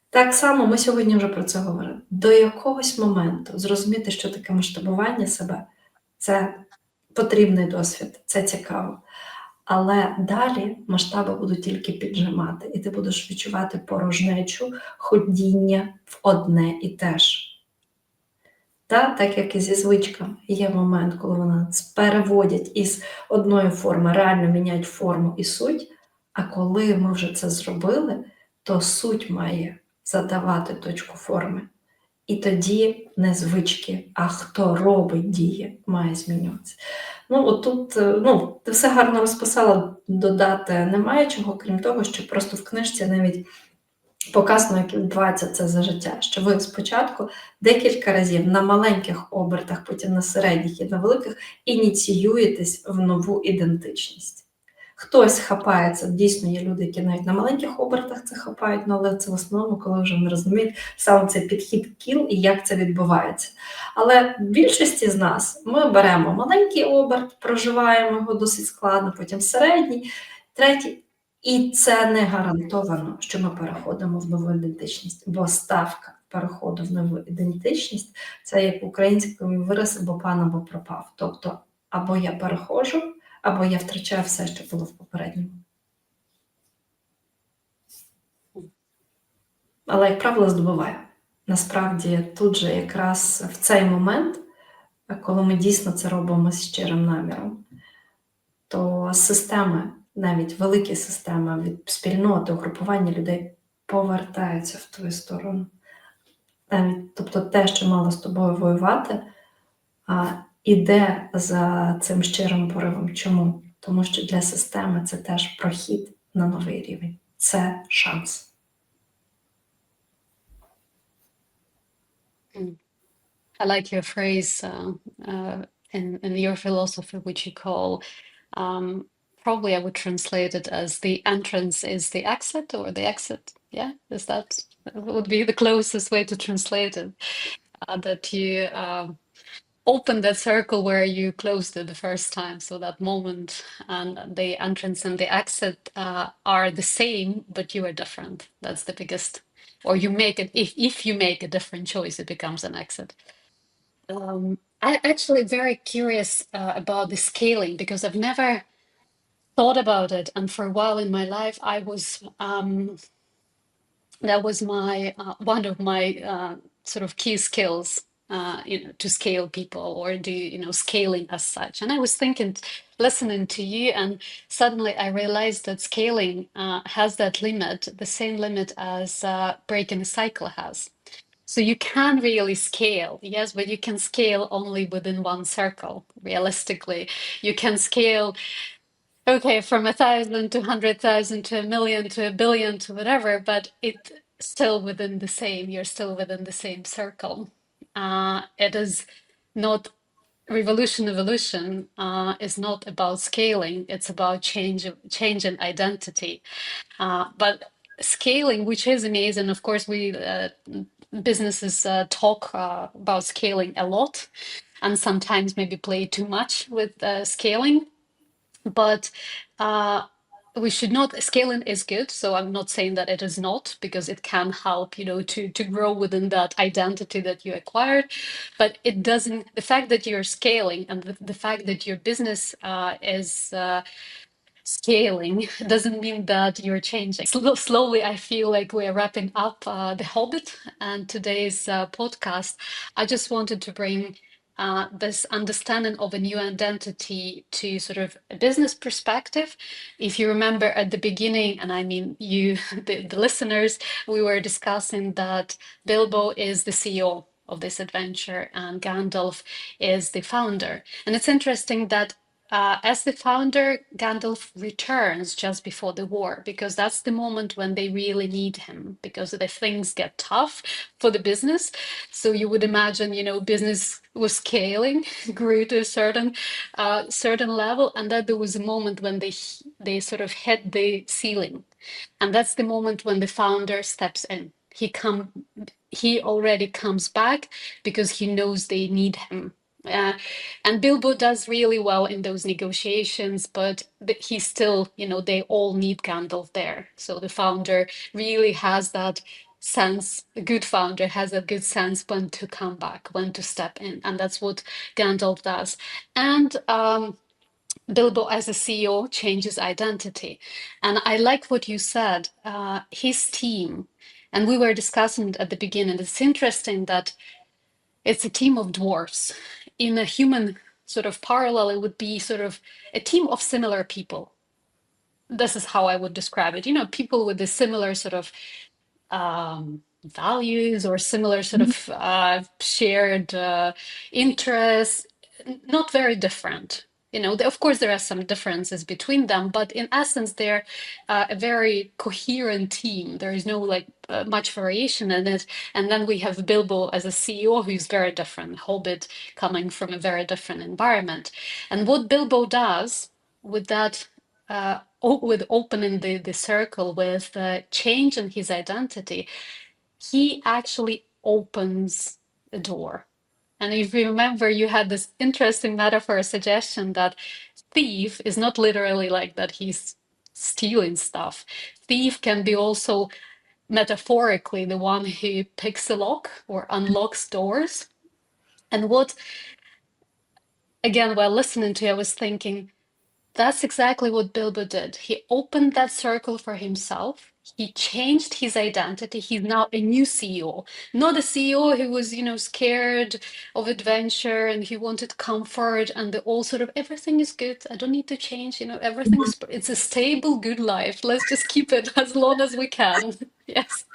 B: Так само ми сьогодні вже про це говорили. До якогось моменту зрозуміти, що таке масштабування себе – це потрібний досвід, це цікаво. Але далі масштаби будуть тільки піджимати, і ти будеш відчувати порожнечу, ходіння в одне і те ж. Так як і зі звичками. Є момент, коли вони переводять із одної форми, реально міняють форму і суть, а коли ми вже це зробили, то суть має задавати точку форми. І тоді не звички, а хто робить дії, має змінюватися. Отут, ти все гарно розписала, додати немає чого, крім того, що просто в книжці навіть показано, як відбувається це за життя, що ви спочатку декілька разів на маленьких обертах, потім на середніх і на великих ініціюєтесь в нову ідентичність. Хтось хапається, дійсно є люди, які навіть на маленьких обертах це хапають, але це в основному, коли вже не розуміють саме цей підхід кіл і як це відбувається. Але в більшості з нас ми беремо маленький оберт, проживаємо його досить складно, потім середній, третій. І це не гарантовано, що ми переходимо в нову ідентичність, бо ставка переходу в нову ідентичність – це як український вираз або пан, або пропав. Тобто або я переходжу, або я втрачаю все, що було в попередньому. Але, як правило, здобуваю. Насправді, тут же якраз в цей момент, коли ми дійсно це робимо з щирим наміром, то системи, навіть великі системи від спільноти, угрупування людей повертаються в твою сторону. Тобто те, що мало з тобою воювати, іде за цим щирим поривом. Чому? Тому що для системи це теж прохід на новий рівень. Це шанс.
A: I like your phrase in your philosophy, which you call, probably I would translate it as the entrance is the exit, or the exit. Yeah, that would be the closest way to translate it. That you open that circle where you closed it the first time. So that moment and the entrance and the exit are the same, but you are different. That's the biggest. Or you make it, if you make a different choice, it becomes an exit. I'm actually very curious about the scaling, because I've never thought about it. And for a while in my life, that was my one of my sort of key skills, to scale people or do, scaling as such. And I was thinking, listening to you, and suddenly I realized that scaling has that limit, the same limit as breaking a cycle has. So you can really scale, yes, but you can scale only within one circle. Realistically, you can scale, okay, from 1,000 to 100,000 to 1,000,000 to 1,000,000,000 to whatever, but it's still within the same. You're still within the same circle. It is not evolution is not about scaling, it's about change and identity. But scaling, which is amazing, of course, we businesses talk about scaling a lot, and sometimes maybe play too much with scaling. But uh, we should not, scaling is good, so I'm not saying that it is not, because it can help, to grow within that identity that you acquired. But it doesn't, the fact that you're scaling, and the fact that your business is scaling doesn't mean that you're changing. Slowly, I feel like we're wrapping up The Hobbit and today's podcast. I just wanted to bring this understanding of a new identity to sort of a business perspective. If you remember at the beginning, and I mean you, the listeners, we were discussing that Bilbo is the CEO of this adventure and Gandalf is the founder. And it's interesting that as the founder, Gandalf returns just before the war because that's the moment when they really need him because the things get tough for the business. So you would imagine, business was scaling, grew to a certain level, and that there was a moment when they sort of hit the ceiling, and that's the moment when the founder steps in. He already comes back because he knows they need him. Uh, and Bilbo does really well in those negotiations, but he still, they all need Gandalf there. So the founder really has that sense, a good founder has a good sense when to come back, when to step in. And that's what Gandalf does. And Bilbo, as a CEO, changes identity. And I like what you said, his team. And we were discussing at the beginning, it's interesting that it's a team of dwarfs. In a human sort of parallel, it would be sort of a team of similar people. This is how I would describe it. People with a similar sort of values or similar sort of shared interests, not very different. Of course, there are some differences between them, but in essence, they're a very coherent team. There is no like much variation in it. And then we have Bilbo as a CEO who's very different, Hobbit coming from a very different environment. And what Bilbo does with that with opening the circle, with change in his identity, he actually opens a door. And if you remember, you had this interesting metaphor suggestion that thief is not literally like that he's stealing stuff. Thief can be also metaphorically the one who picks a lock or unlocks doors. And what, again, while listening to you, I was thinking, that's exactly what Bilbo did. He opened that circle for himself. He changed his identity. He's now a new CEO, not a CEO who was, scared of adventure and he wanted comfort and the all sort of everything is good. I don't need to change, it's a stable, good life. Let's just keep it as long as we can. Yes.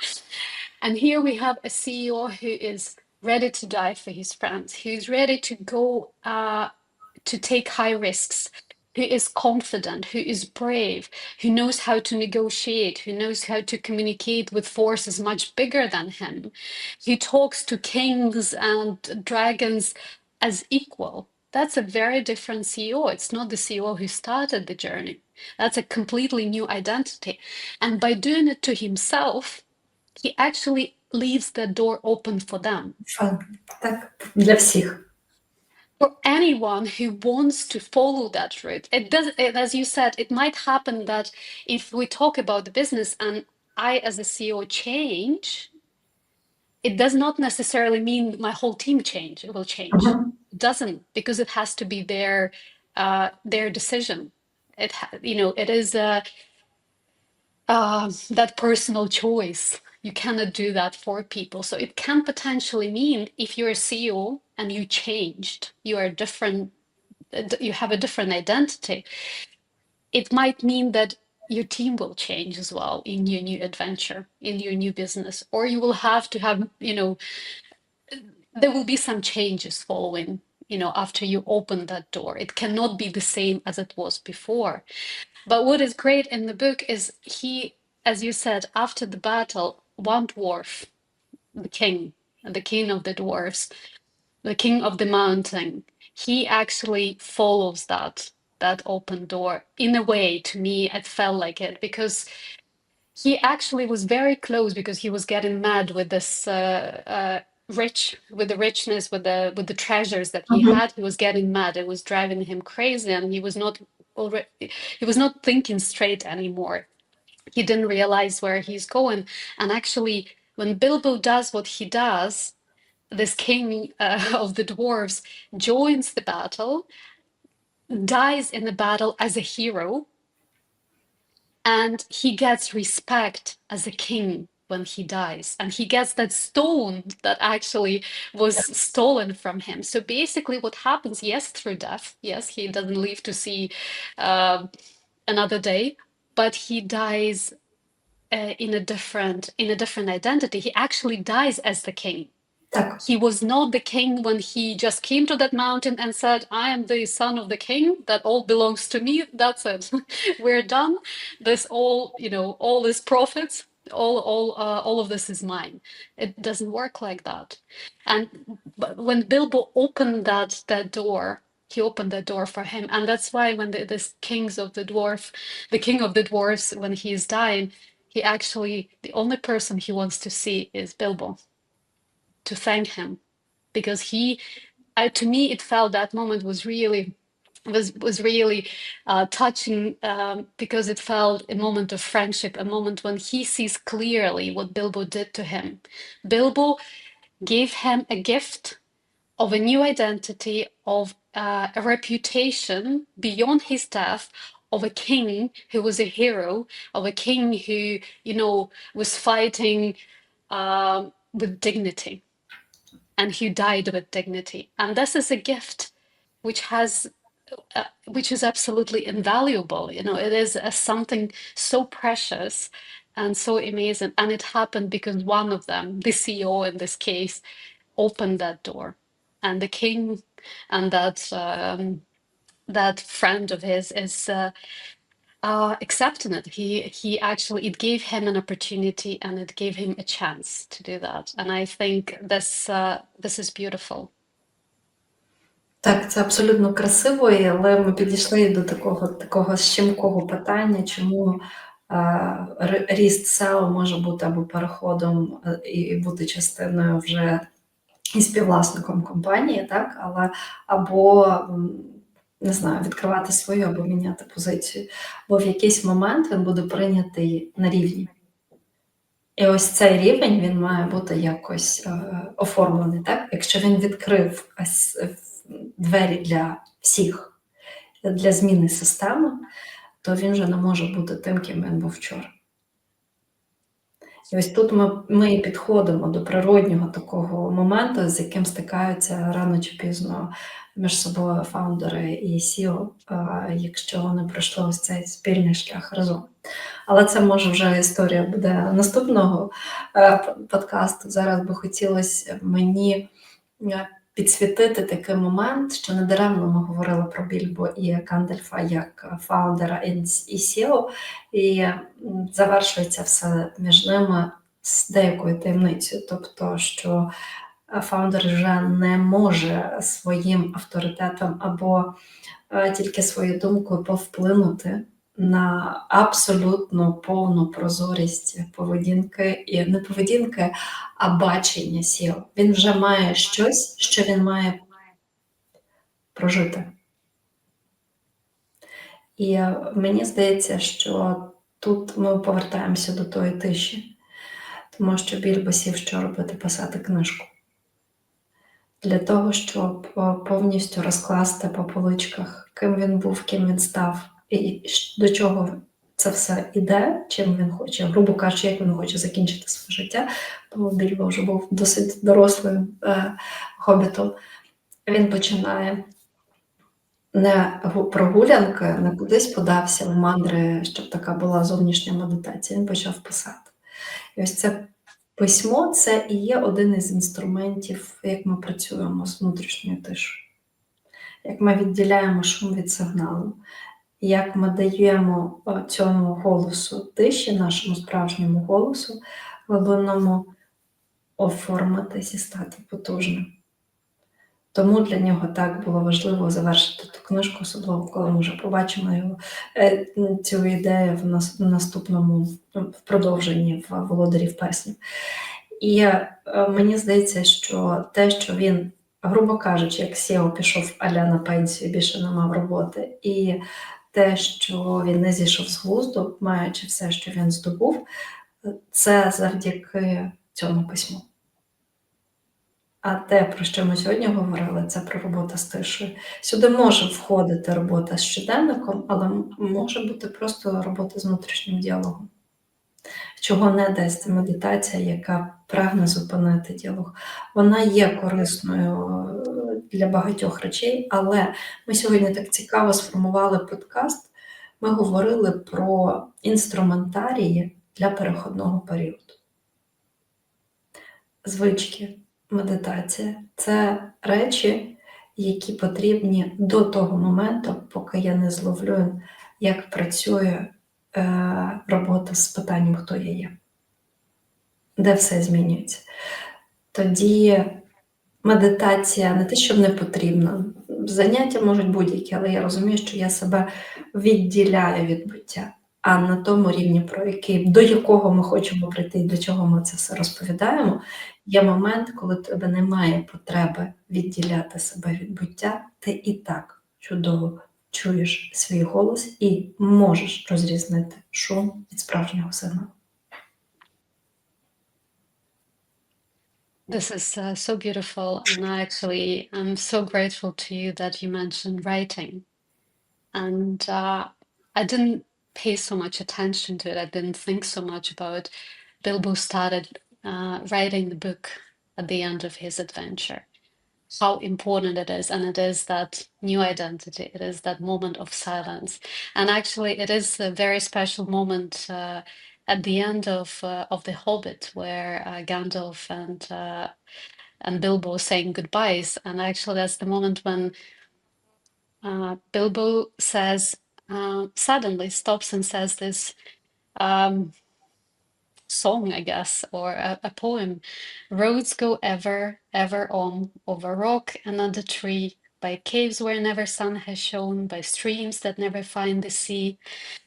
A: And here we have a CEO who is ready to die for his friends, who's ready to go to take high risks, who is confident, who is brave, who knows how to negotiate, who knows how to communicate with forces much bigger than him. He talks to kings and dragons as equal. That's a very different CEO. It's not the CEO who started the journey. That's a completely new identity. And by doing it to himself, he actually leaves the door open for them.
B: Так, для всіх.
A: For anyone who wants to follow that route. As you said, it might happen that if we talk about the business and I, as a CEO, change, it does not necessarily mean my whole team will change.
B: Мгм.
A: It doesn't, because it has to be their decision. It is that personal choice. You cannot do that for people. So it can potentially mean if you're a CEO and you changed, you are different, you have a different identity, it might mean that your team will change as well in your new adventure, in your new business, or you will have to have, there will be some changes following, after you open that door. It cannot be the same as it was before. But what is great in the book is he, as you said, after the battle, one dwarf, the king, the king of the dwarves, the king of the mountain, he actually follows that open door. In a way, to me, it felt like it, because he actually was very close, because he was getting mad with this with the richness, with the treasures that he
B: Mhm.
A: had. He was getting mad. It was driving him crazy, and already he was not thinking straight anymore. He didn't realize where he's going. And actually, when Bilbo does what he does, this king of the dwarves joins the battle, dies in the battle as a hero, and he gets respect as a king when he dies, and he gets that stone that actually was stolen from him. So basically what happens, yes, through death, yes, he doesn't live to see uh, another day, but he dies in a different identity. He actually dies as the king.
B: Так.
A: He was not the king when he just came to that mountain and said, I am the son of the king, that all belongs to me. That's it. We're done. This all, all these profits, all of this is mine. It doesn't work like that. And but when Bilbo opened that door, he opened that door for him. And that's why when this the king of the dwarfs, when he's dying, he actually, the only person he wants to see is Bilbo, to thank him, because to me it felt that moment was really touching, because it felt a moment of friendship, a moment when he sees clearly what Bilbo did to him. Bilbo gave him a gift of a new identity, of a reputation beyond his death, of a king who was a hero, of a king who, was fighting with dignity, and who died with dignity. And this is a gift which has which is absolutely invaluable. It is something so precious and so amazing. And it happened because one of them, the CEO in this case, opened that door. And the king and that friend of his is accepting it. It gave him an opportunity, and it gave him a chance to do that. And I think this is beautiful.
B: Так, це абсолютно красиво, але ми підійшли до такого щемкого питання, чому ріст SEO може бути або переходом і бути частиною вже і співвласником компанії, так, або не знаю, відкривати свою або міняти позицію. Бо в якийсь момент він буде прийнятий на рівні. І ось цей рівень, він має бути якось оформлений, так? Якщо він відкрив двері для всіх, для зміни системи, то він вже не може бути тим, ким він був вчора. І ось тут ми і підходимо до природнього такого моменту, з яким стикаються рано чи пізно між собою фаундери і CEO, якщо вони пройшли ось цей спільний шлях разом. Але це, може, вже історія буде наступного подкасту. Зараз би хотілося мені підсвітити такий момент, що недаремно ми говорили про Більбо і Гандальфа як фаундера і CEO, і завершується все між ними з деякою таємницею. Тобто, що фаундер вже не може своїм авторитетом або тільки своєю думкою повплинути на абсолютно повну прозорість поведінки, і не поведінки, а бачення SEO. Він вже має щось, що він має прожити. І мені здається, що тут ми повертаємося до тої тиші, тому що Більбо сів що робити, писати книжку. Для того, щоб повністю розкласти по поличках, ким він був, ким він став, і до чого це все іде, чим він хоче, грубо кажучи, як він хоче закінчити своє життя, бо Більбо вже був досить дорослим хобітом. Він починає не прогулянки, не кудись подався в мандри, щоб така була зовнішня медитація, він почав писати. І ось це письмо – це і є один із інструментів, як ми працюємо з внутрішньою тишою, як ми відділяємо шум від сигналу, як ми даємо цьому голосу тиші, нашому справжньому голосу, глибинному, оформитись і стати потужним. Тому для нього так було важливо завершити ту книжку, особливо коли ми вже побачимо його, цю ідею в наступному в продовженні в «Володарів перснів». І мені здається, що те, що він, грубо кажучи, як SEO пішов а-ля на пенсію, більше не мав роботи, і те, що він не зійшов з глузду, маючи все, що він здобув, це завдяки цьому письму. А те, про що ми сьогодні говорили, це про роботу з тишою. Сюди може входити робота з щоденником, але може бути просто робота з внутрішнім діалогом. Чого не дасть медитація, яка прагне зупинити діалог. Вона є корисною для багатьох речей, але ми сьогодні так цікаво сформували подкаст. Ми говорили про інструментарії для переходного періоду. Звички, медитація – це речі, які потрібні до того моменту, поки я не зловлю, як працює робота з питанням «Хто я є?», де все змінюється. Тоді медитація не те, щоб не потрібна. Заняття можуть будь-які, але я розумію, що я себе відділяю від буття. А на тому рівні, до якого ми хочемо прийти і до чого ми це все розповідаємо, є момент, коли в тебе немає потреби відділяти себе від буття, ти і так чудово чуєш свій голос і можеш розрізнити шум від справжнього сигналу.
A: This is so beautiful, and I'm so grateful to you that you mentioned writing. And I didn't pay so much attention to it. I didn't think so much about Bilbo started writing the book at the end of his adventure. How important it is, and it is that new identity. It is that moment of silence, and actually, it is a very special moment at the end of The Hobbit, where Gandalf and Bilbo are saying goodbyes. And actually, that's the moment when Bilbo says, suddenly stops and says this song, I guess, or a poem. Roads go ever, ever on, over rock and under tree, by caves where never sun has shone, by streams that never find the sea.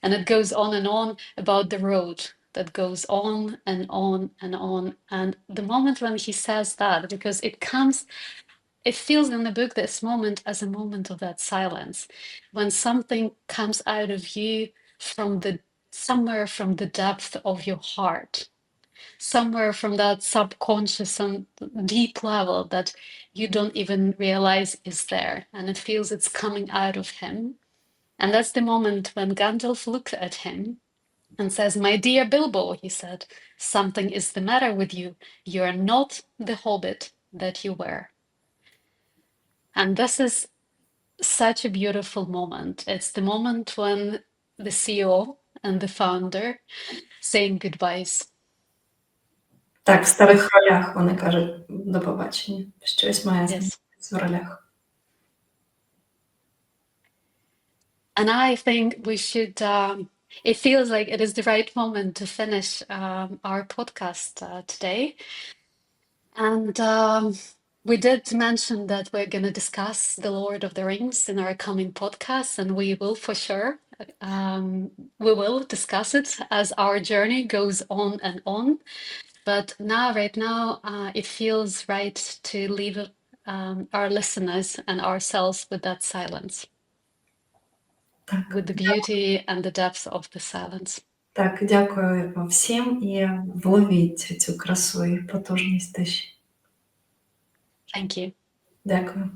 A: And it goes on and on about the road that goes on and on and on. And the moment when he says that, because it feels in the book, this moment, as a moment of that silence, when something comes out of you somewhere from the depth of your heart, somewhere from that subconscious and deep level that you don't even realize is there, and it feels it's coming out of him. And that's the moment when Gandalf looks at him and says, "My dear Bilbo," he said, "something is the matter with you. You are not the hobbit that you were." And this is such a beautiful moment. It's the moment when the CEO and the founder saying goodbyes.
B: Так, в старих ролях вони кажуть до побачення. Щось має змінитися в ролях.
A: And I think we should, it feels like it is the right moment to finish our podcast today. And we did mention that we're going to discuss The Lord of the Rings in our coming podcast, and we will for sure. We will discuss it as our journey goes on and on. But right now, it feels right to leave our listeners and ourselves with that silence.
B: Так.
A: With the beauty and the depth of the silence.
B: Так, дякую вам всім і вловіть цю красу і потужність тиші.
A: Thank you.
B: Дякую.